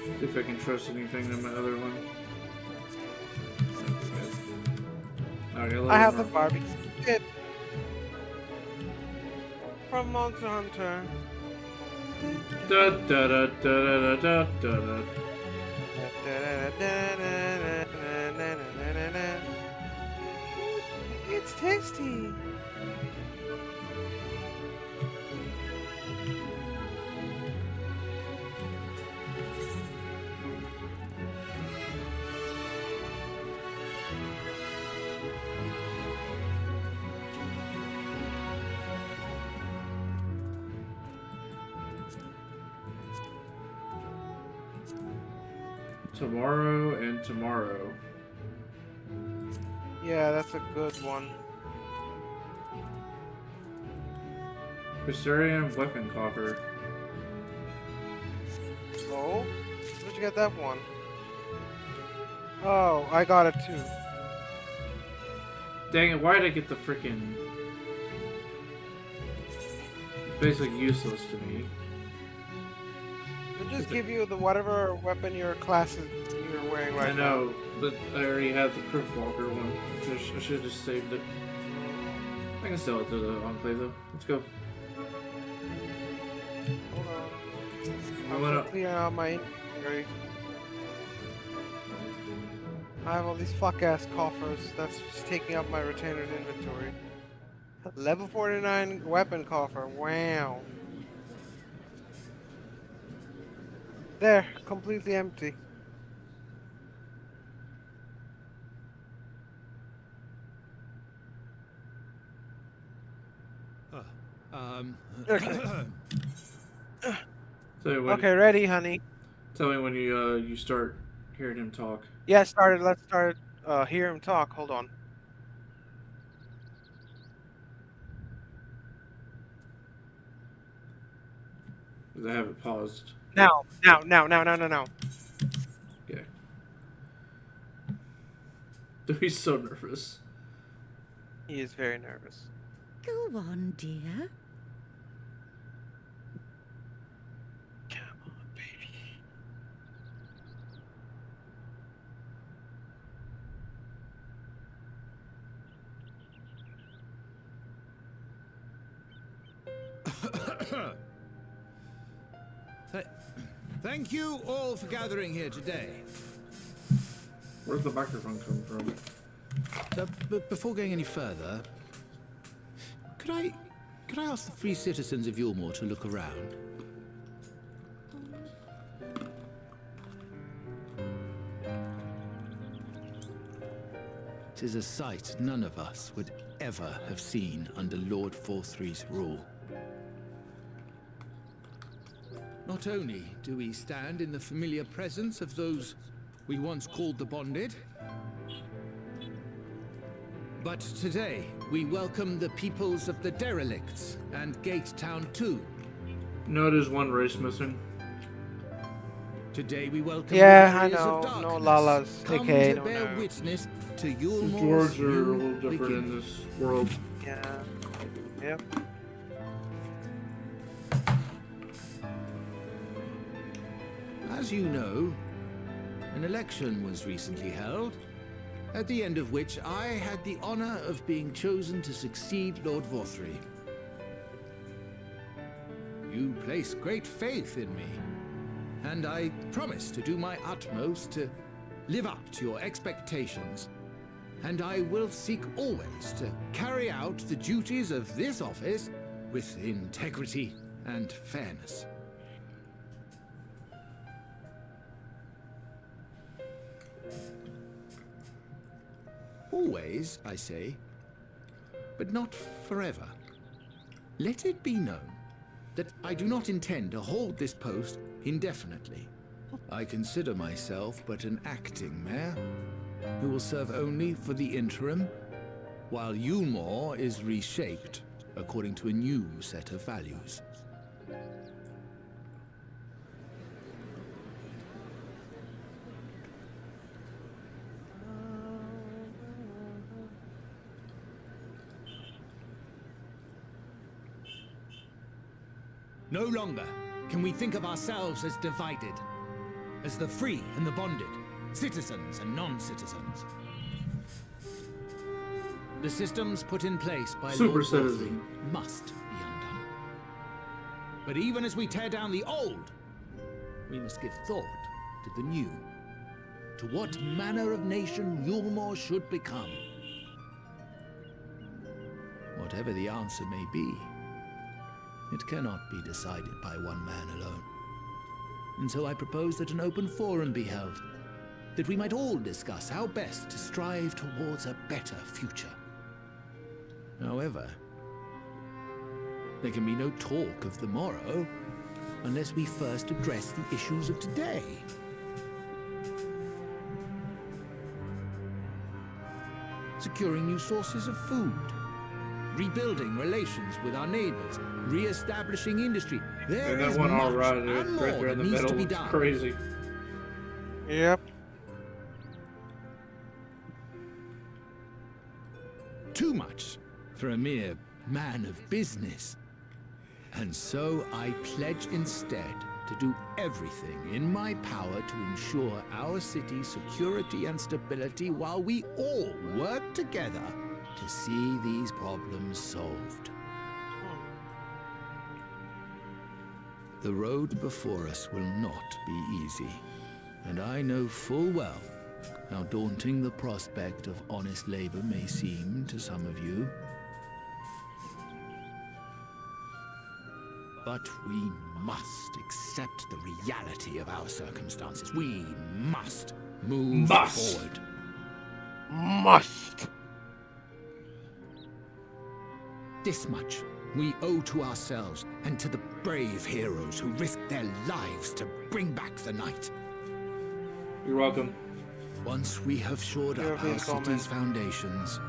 See if I can trust anything in my other one. I have the barbecue kit from Monster Hunter. Da da da da da da da. It's tasty. tomorrow and tomorrow. Yeah, that's a good one. Custodian weapon coffer. Oh? Where'd you get that one? Oh, I got it too. Dang it, why did I get the freaking... It's basically useless to me. It'll just give you the whatever weapon your class you're wearing right now. I know, but I already have the Crypt Walker one. I should have just saved it. I can sell it to the Enclave though. Let's go. Hold on. I I'm went just up. clearing out my inventory. I have all these fuck-ass coffers. That's just taking up my retainer's inventory. Level 49 weapon coffer. Wow. There, completely empty. Okay. Okay, ready, honey. Tell me when you start hearing him talk. Yeah, started. Let's start. Hear him talk. Hold on. Because I have it paused. Now. Okay. He's so nervous. He is very nervous. Go on, dear. Come on, baby. Thank you all for gathering here today. Where's the microphone come from? So, but before going any further, could I ask the free citizens of Yulmore to look around? Tis a sight none of us would ever have seen under Lord Forthree's rule. Not only do we stand in the familiar presence of those we once called the Bonded, but today we welcome the peoples of the Derelicts and Gate Town too. No, there's one race missing. Today we welcome Yeah, the I warriors know. of darkness, No Lalas, come aka to no bear no. witness to The Yulmore's dwarves are a little new different in beginning. this world. Yeah. Yep. As you know, an election was recently held, at the end of which I had the honor of being chosen to succeed Lord Vorthree. You place great faith in me, and I promise to do my utmost to live up to your expectations, and I will seek always to carry out the duties of this office with integrity and fairness. Always, I say, but not forever. Let it be known that I do not intend to hold this post indefinitely. I consider myself but an acting mayor, who will serve only for the interim, while Yulmore is reshaped according to a new set of values. No longer can we think of ourselves as divided, as the free and the bonded, citizens and non-citizens. The systems put in place by Super Lord citizen. Vorthree must be undone. But even as we tear down the old, we must give thought to the new, to what manner of nation Yulmore should become. Whatever the answer may be, it cannot be decided by one man alone. And so I propose that an open forum be held, that we might all discuss how best to strive towards a better future. However, there can be no talk of the morrow unless we first address the issues of today. securing new sources of food, rebuilding relations with our neighbors, re-establishing industry. There And that is one much all right, and right more there in that the needs to middle be looks done. crazy. Too much for a mere man of business. And so I pledge instead to do everything in my power to ensure our city's security and stability while we all work together to see these problems solved. The road before us will not be easy, and I know full well how daunting the prospect of honest labor may seem to some of you. But we must accept the reality of our circumstances. We must move forward. Must. This much we owe to ourselves and to the brave heroes who risked their lives to bring back the night. You're welcome. Once we have shored up our city's foundations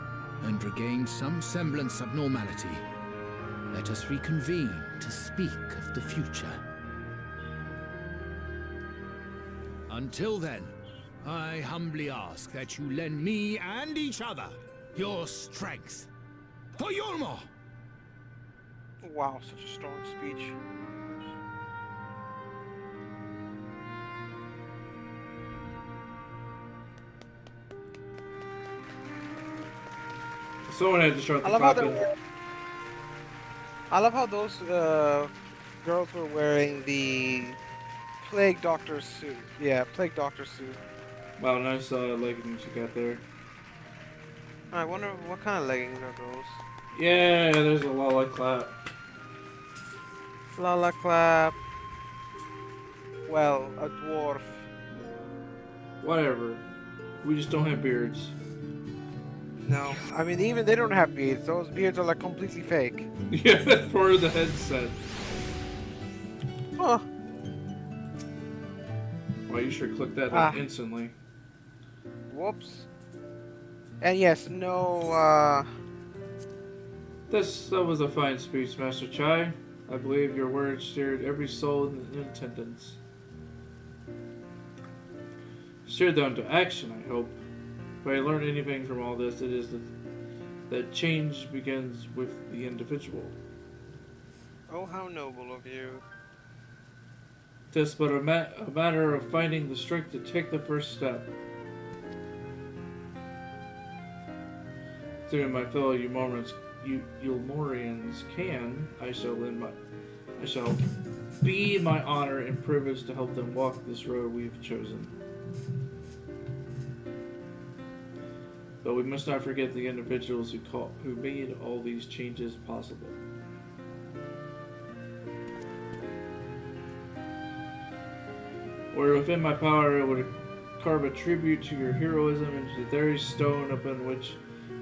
and regained some semblance of normality, let us reconvene to speak of the future. Until then, I humbly ask that you lend me and each other your strength. For Yulmore! Wow, such a strong speech. Someone had to start the I love how clapping. I love how those girls were wearing the plague doctor suit. Yeah, plague doctor suit. Wow, nice leggings you got there. I wonder what kind of leggings are those. Yeah, there's a Lala clap. Lala clap. Well, a dwarf. Whatever. We just don't have beards. No, I mean even they don't have beards. Those beards are like completely fake. Yeah, that's part of the headset. Huh. Well, you should click that Ah. instantly. Whoops. And yes, no. That was a fine speech, Master Chai. I believe your words stirred every soul in attendance. Stirred them to action, I hope. If I learn anything from all this, it is that change begins with the individual. Oh, how noble of you. Just but a matter of finding the strength to take the first step. Assuming my fellow Yulmorians can, I shall be my honor and privilege to help them walk this road we've chosen. But we must not forget the individuals who made all these changes possible. Were within my power, I would carve a tribute to your heroism into the very stone upon which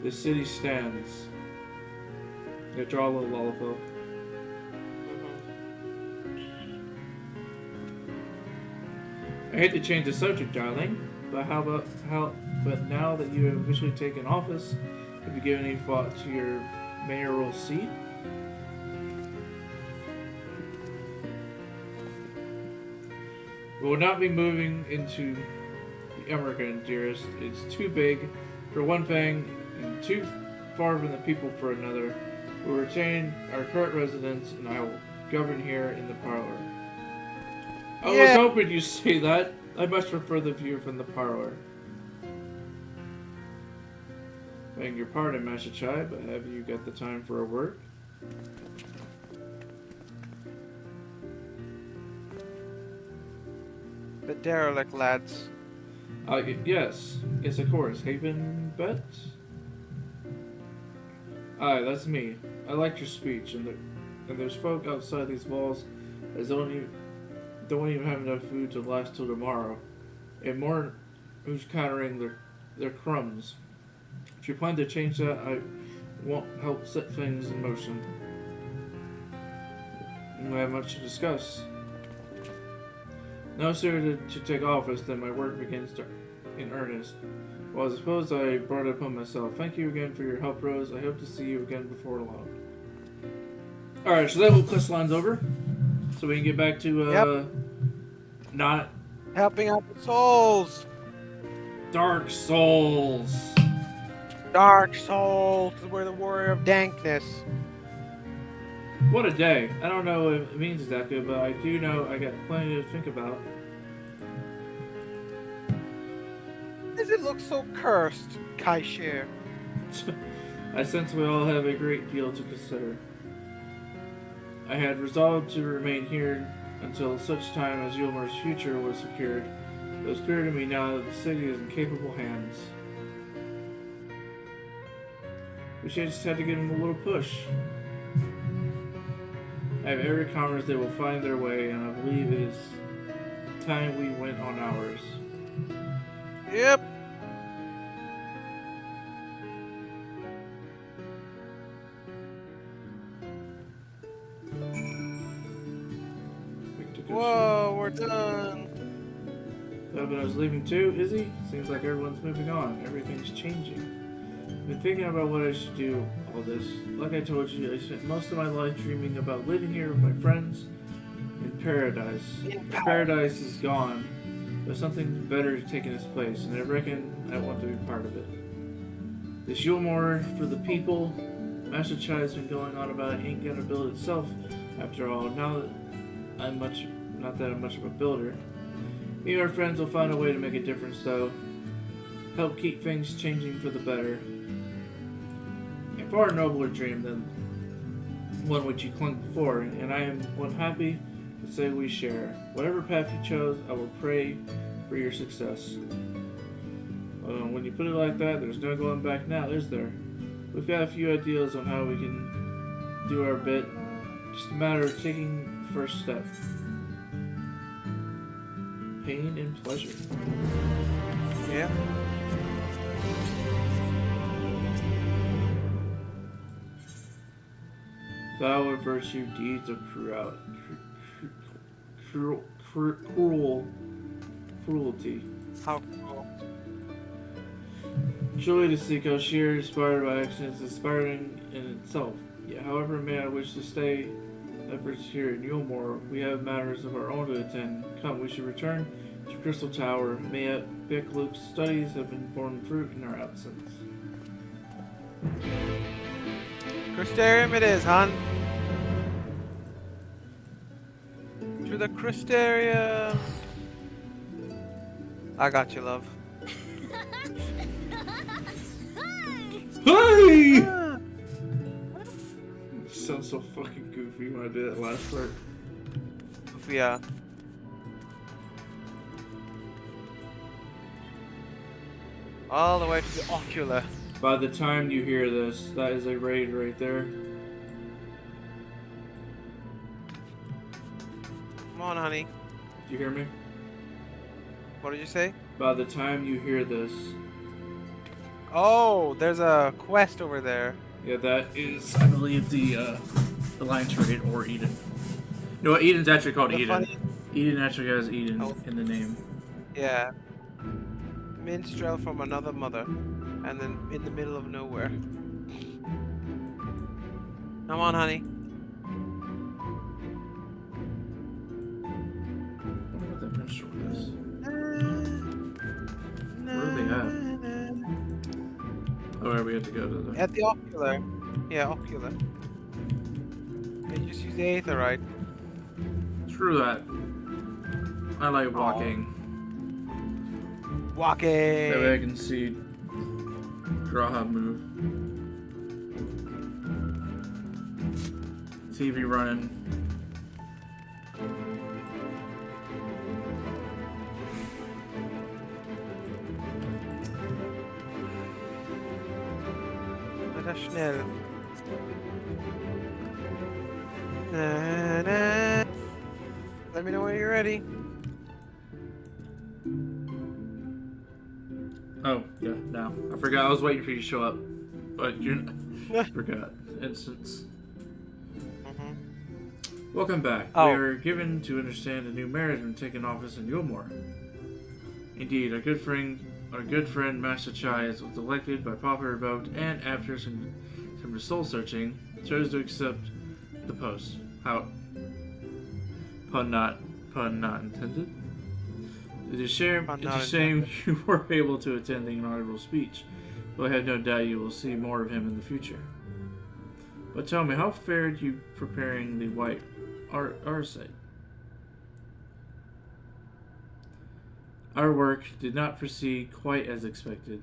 the city stands. Yeah, draw a little lollipop. I hate to change the subject, darling, but but now that you have officially taken office, have you given any thought to your mayoral seat? We will not be moving into the Emerald, dearest. It's too big for one thing and too far from the people for another. We will retain our current residence, and I will govern here in the parlor. I was hoping you'd say that. I much prefer the view from the parlor. Begging your pardon, Master Chai, but have you got the time for a word? The derelict lads. Yes, of course. Haven Bet? Aye, that's me. I liked your speech, and there's folk outside these walls that don't even have enough food to last till tomorrow, and more who's countering their crumbs. If you plan to change that, I won't help set things in motion. We have much to discuss. No sooner to take office than my work begins to in earnest. Well, I suppose I brought it upon myself. Thank you again for your help, Rose. I hope to see you again before long. Alright, so that whole quest line's over. So we can get back to, not Helping out the souls. Dark Souls. Dark Souls. We're the warrior of dankness. What a day. I don't know what it means exactly, but I do know I got plenty to think about. Does it look so cursed, Kaishir? I sense we all have a great deal to consider. I had resolved to remain here until such time as Yulmar's future was secured. It was clear to me now that the city is in capable hands. We just had to give him a little push. I have every confidence they will find their way, and I believe it is time we went on ours. Yep. Whoa, we're done. But I was leaving too, is he? Seems like everyone's moving on. Everything's changing. I've been thinking about what I should do all this. Like I told you, I spent most of my life dreaming about living here with my friends in paradise. Paradise is gone. There's something better taking its place, and I reckon I want to be part of it. This Yulmore for the people. Master Chai's been going on about it ain't gonna build itself after all. Now that not that I'm much of a builder. Me and our friends will find a way to make a difference, though. Help keep things changing for the better. A far nobler dream than one which you clung before, and I am one happy to say we share. Whatever path you chose, I will pray for your success. When you put it like that, there's no going back now, is there? We've got a few ideas on how we can do our bit. Just a matter of taking the first step. Pain and pleasure. Yeah. Vow of virtue, deeds of cruelty. How cool. Surely to seek out sheer inspired by actions, inspiring in itself. Yet, however may I wish to stay efforts here in Yulmore, we have matters of our own to attend. Come, we should return to Crystal Tower. May at Bickluke's studies have been borne fruit in our absence. Crystarium it is, hon. To the Crystarium. I got you, love. Hey! Ah. Sounds so fucking goofy when I did that last part. Yeah. All the way to the ocular. By the time you hear this, that is a raid right there. Come on, honey. Do you hear me? What did you say? By the time you hear this, Oh, there's a quest over there. yeah, that is, I believe, the Alliance raid or Eden. No, Eden's actually called The Eden. funny- Eden actually has Eden Oh. in the name. Yeah. Minstrel from another mother. And then in the middle of nowhere. Come on, honey. I wonder what that minstrel is. Where are they at? Oh, where we have to go to the... At the ocular. Yeah, ocular. They just use the aetherite. Screw that. I like walking. Walking. That way I can see Graha move. TV running. Alter schnell. Na, na. Let me know when you're ready. Oh, yeah, now. I forgot. I was waiting for you to show up. But you forgot. Instance. Welcome back. Oh. We are given to understand a new marriage has been taken office in Yulmore. Indeed, our good friend our good friend Master Chai was elected by popular vote, and after some soul searching, chose to accept the post. How? Pun not intended. It's a shame you weren't able to attend the inaugural speech, but I have no doubt you will see more of him in the future. But tell me, how fared you preparing the white arsite? Our work did not proceed quite as expected.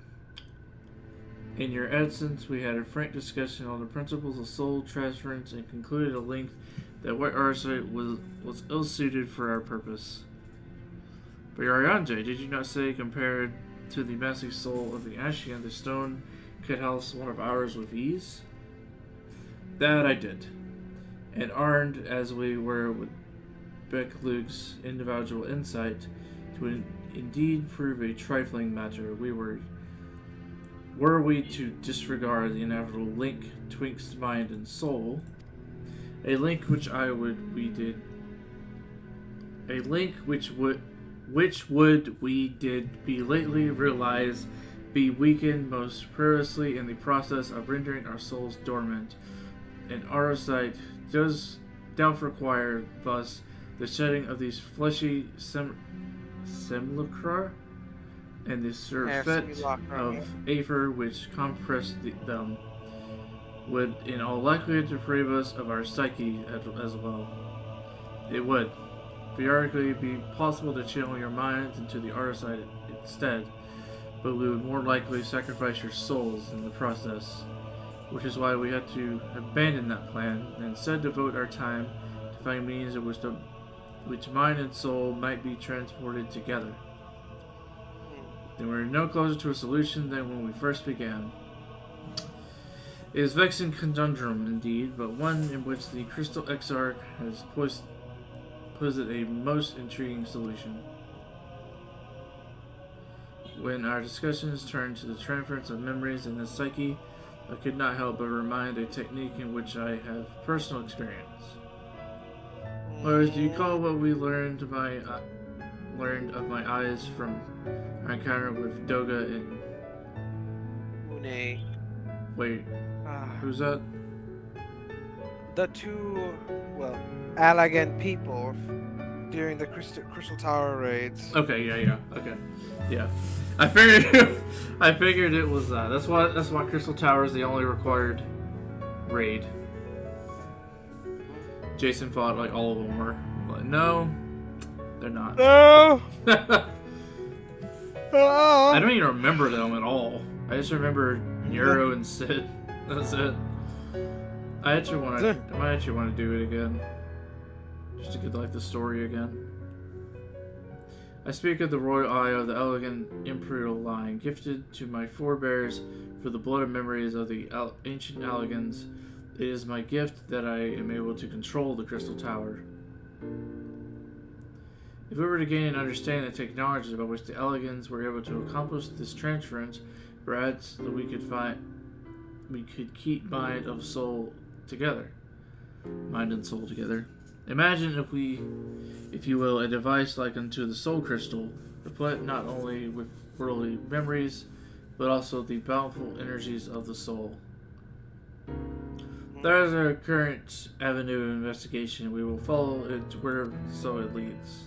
In your absence, we had a frank discussion on the principles of soul transference and concluded at length that white arsite was ill-suited for our purpose. But Arianje, did you not say, compared to the massive soul of the Ashian, the stone could house one of ours with ease? That I did. And armed as we were with Beck-Luke's individual insight to indeed prove a trifling matter, were we to disregard the inevitable link twixt mind and soul, a link which we did be lately realize be weakened most perilously in the process of rendering our souls dormant, and our sight does doubt require thus the shedding of these fleshy simulacra and the surfeit of aether which compress them would in all likelihood deprive us of our psyche as well. It would theoretically be possible to channel your minds into the other side instead, but we would more likely sacrifice your souls in the process, which is why we had to abandon that plan and instead devote our time to find means in which mind and soul might be transported together. Then we were no closer to a solution than when we first began. It is a vexing conundrum indeed, but one in which the Crystal Exarch has posed a most intriguing solution. When our discussions turned to the transference of memories in the psyche, I could not help but remind a technique in which I have personal experience. Or do you call what we learned of my eyes from our encounter with Doga and Une. wait, who's that? The two, Allagan people during the Crystal Tower raids. Okay, yeah. I figured it was that. That's why Crystal Tower is the only required raid. Jason thought like all of them were. But no, they're not. No. I don't even remember them at all. I just remember Nero and Sid. That's it. I might actually want to do it again, just to get like the story again. I speak of the royal eye of the elegant imperial line, gifted to my forebears for the blood memories of the ancient Allagans. It is my gift that I am able to control the Crystal Tower. If we were to gain an understanding of the technologies by which the Allagans were able to accomplish this transference, perhaps that we could keep mind and soul together. Imagine if you will, a device like unto the soul crystal, replete not only with worldly memories, but also the bountiful energies of the soul. That is our current avenue of investigation. We will follow it wherever so it leads.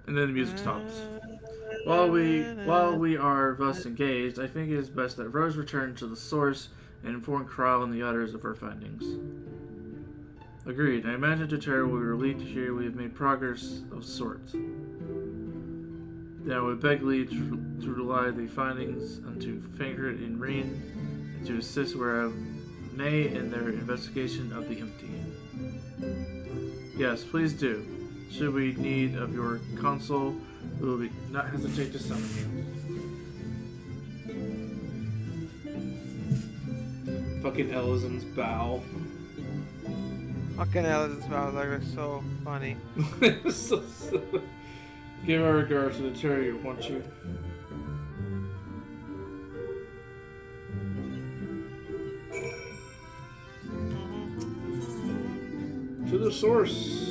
And then the music stops. While we are thus engaged, I think it is best that Rose return to the source and inform Kral and the others of our findings. Agreed. I imagine to Terra will be relieved to hear we have made progress of sorts. Then I would beg leave to rely the findings unto Fingrid and Reen, and to assist where I may in their investigation of the empty. Yes, please do. Should we need of your counsel, we will not hesitate to summon you. Fucking Elizon's bow. Fucking Elizon's bow, like, it's so funny. so. Give our regards to the terrier, won't you? To the source.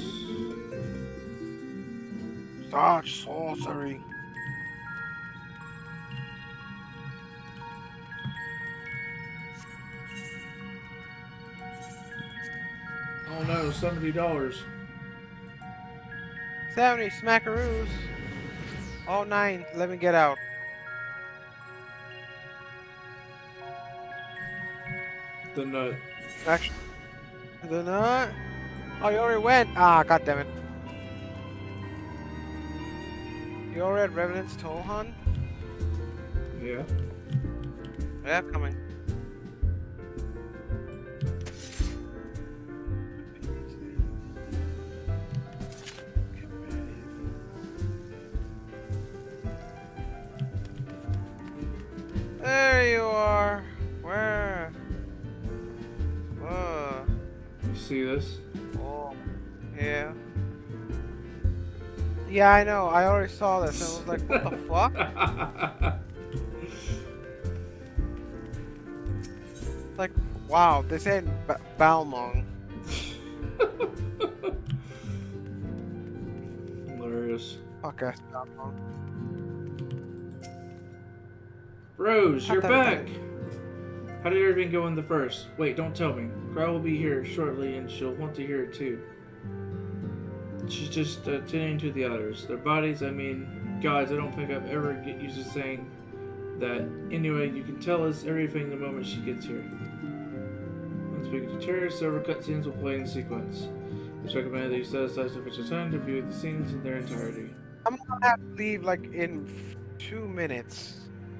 Such sorcery. Oh no, $70. 70 smackaroos. Oh, 9. Let me get out. The nut. Actually, the nut. Oh, you already went. Ah, god damn it. You already had Revenant's Toll Hunt? Yeah. Yeah, coming. There you are. Where? Oh. You see this? Oh. Yeah. Yeah, I know. I already saw this. I was like, what the fuck? Like, wow, this ain't Balmong. Hilarious. Fuck ass Balmong. Rose, you're Hot damn back! How did everything go in the first? Wait, don't tell me. Crow will be here shortly and she'll want to hear it too. She's just tending to the others. Their bodies, I mean, gods, I don't think I've ever get used to saying that. Anyway, you can tell us everything the moment she gets here. When speaking to terrorists, several cutscenes will play in sequence. It's recommended that you set aside sufficient time to view the scenes in their entirety. I'm gonna have to leave like in 2 minutes.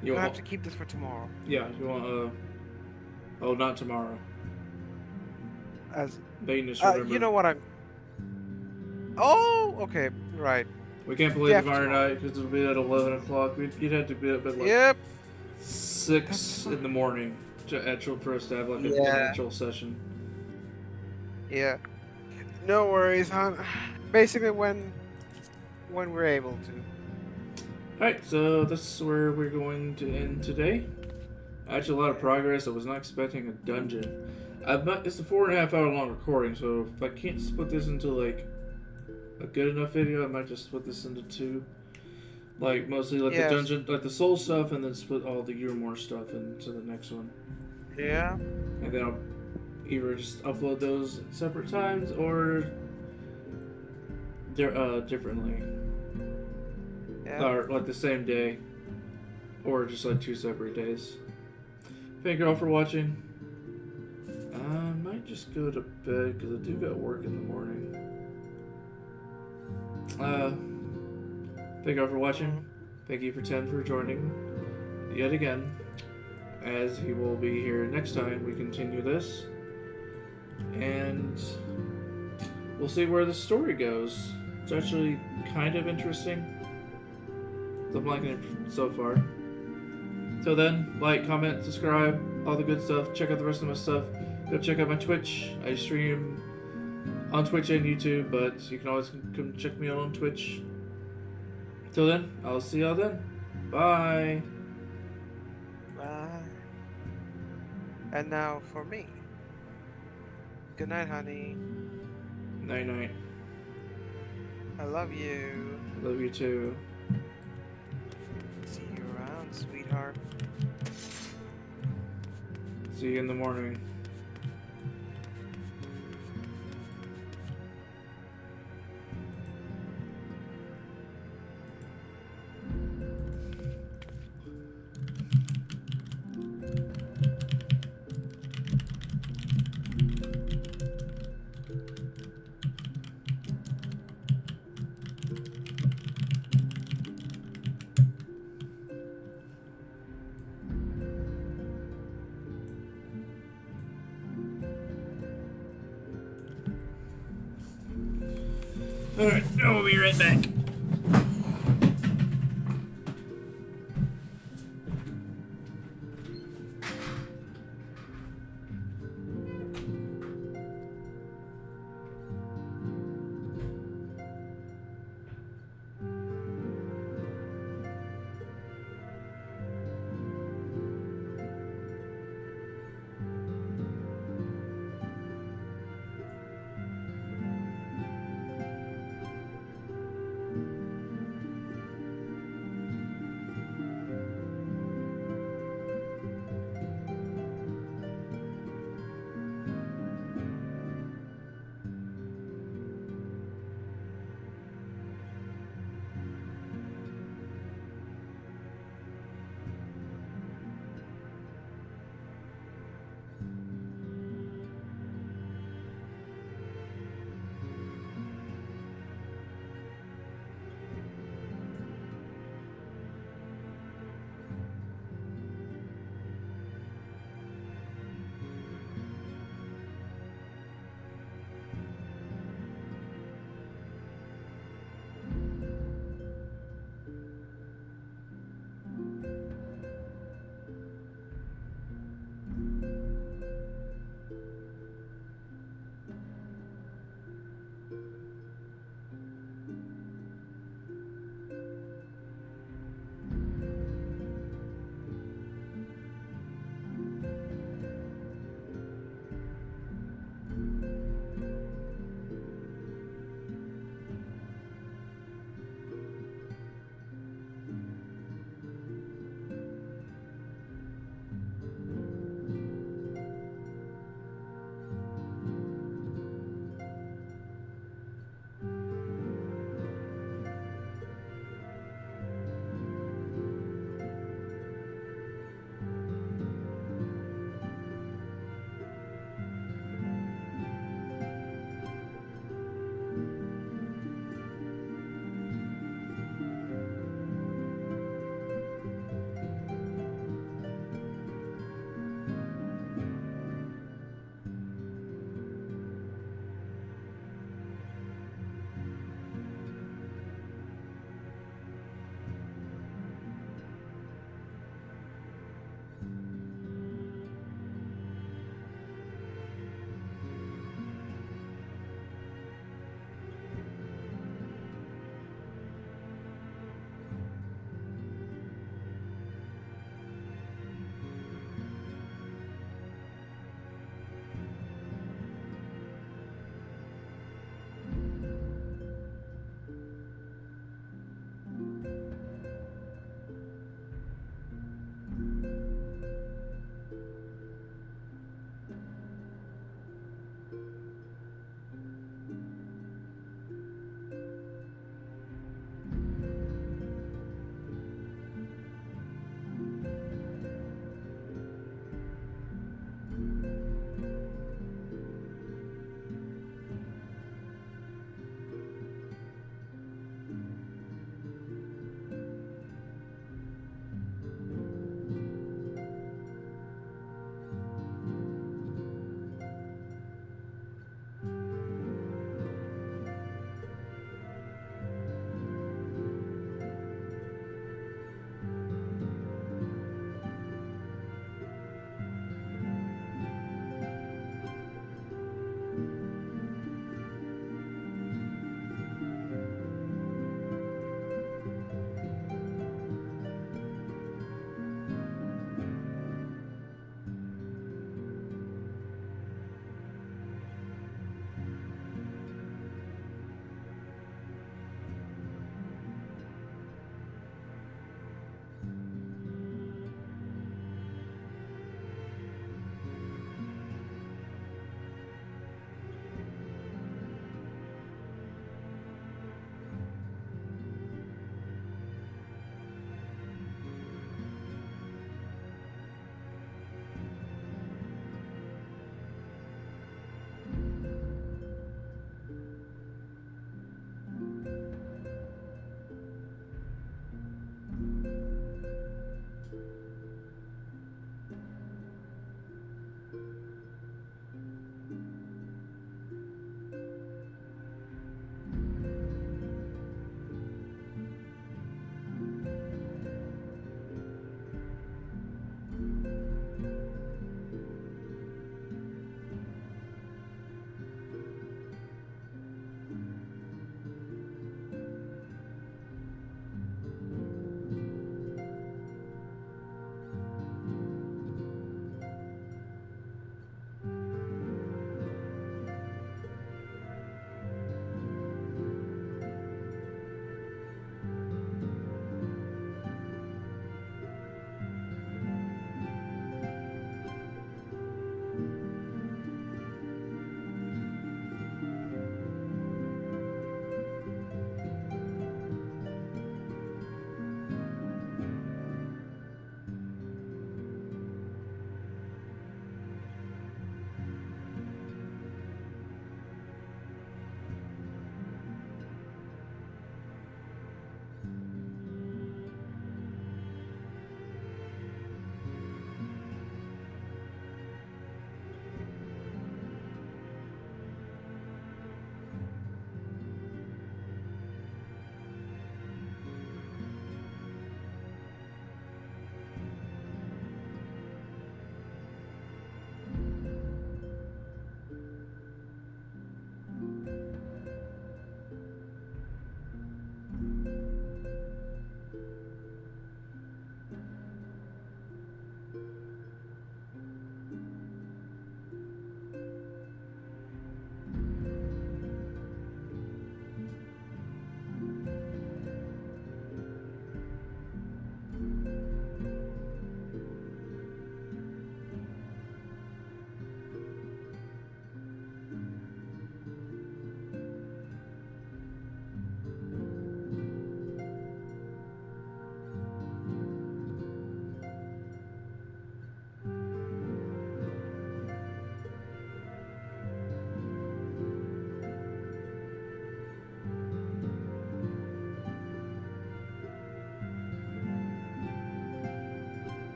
You You'll have want, to keep this for tomorrow. yeah, you want, oh, not tomorrow. As Vagueness, remember. you know what I'm. Oh, okay, right. We can't play Yeah, tomorrow tomorrow. night because it'll be at 11 o'clock. You'd have to be up at like Yep. 6 in the morning for us to have like a Yeah. actual session. Yeah. No worries, hon. Basically, when we're able to. Alright, so this is where we're going to end today. Actually, a lot of progress. I was not expecting a dungeon. It's a 4.5 hour long recording, so if I can't split this into like a good enough video, I might just split this into 2. Like mostly like Yes. the dungeon, like the soul stuff, and then split all the Euromore stuff into the next one. Yeah. And then I'll either just upload those at separate times or differently. Yeah. Or like the same day. Or just like 2 separate days. Thank you all for watching. I might just go to bed because I do got work in the morning. Thank you all for watching. Thank you for 10 for joining yet again. As he will be here next time we continue this. And we'll see where the story goes. It's actually kind of interesting. I'm liking it so far. Till then, like, comment, subscribe, all the good stuff. Check out the rest of my stuff. Go check out my Twitch. I stream on Twitch and YouTube, but you can always come check me out on Twitch. Till then, I'll see y'all then. Bye. Bye. And now for me. Good night, honey. Night night. I love you. Love you too. See you around, sweetheart. See you in the morning. Alright, I will be right back.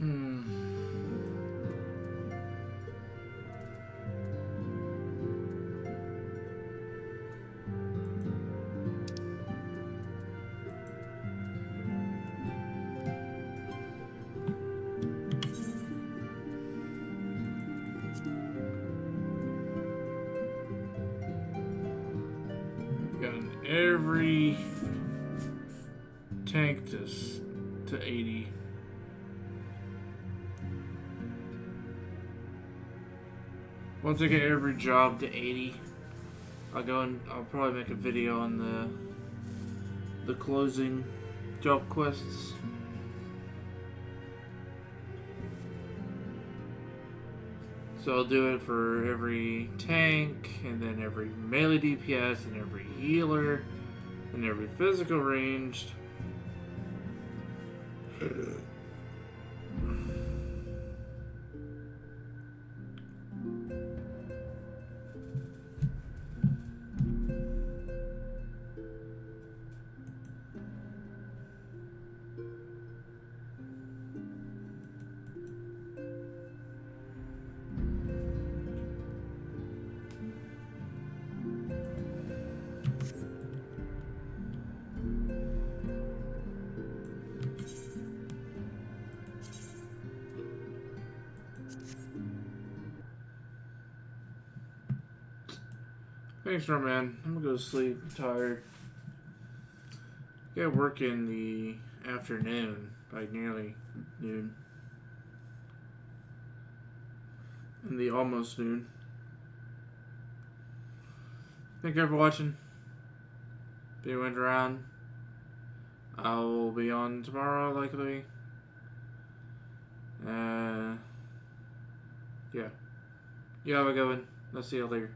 Gotten every tank to 80. Once I get every job to 80, I'll probably make a video on the closing job quests. So I'll do it for every tank, and then every melee DPS, and every healer, and every physical ranged. Thanks, man. I'm gonna go to sleep. I'm tired. Got work in the afternoon, like nearly noon. In the almost noon. Thank you for watching. If you went around, I will be on tomorrow, likely. Yeah. You have a good one. I'll see you later.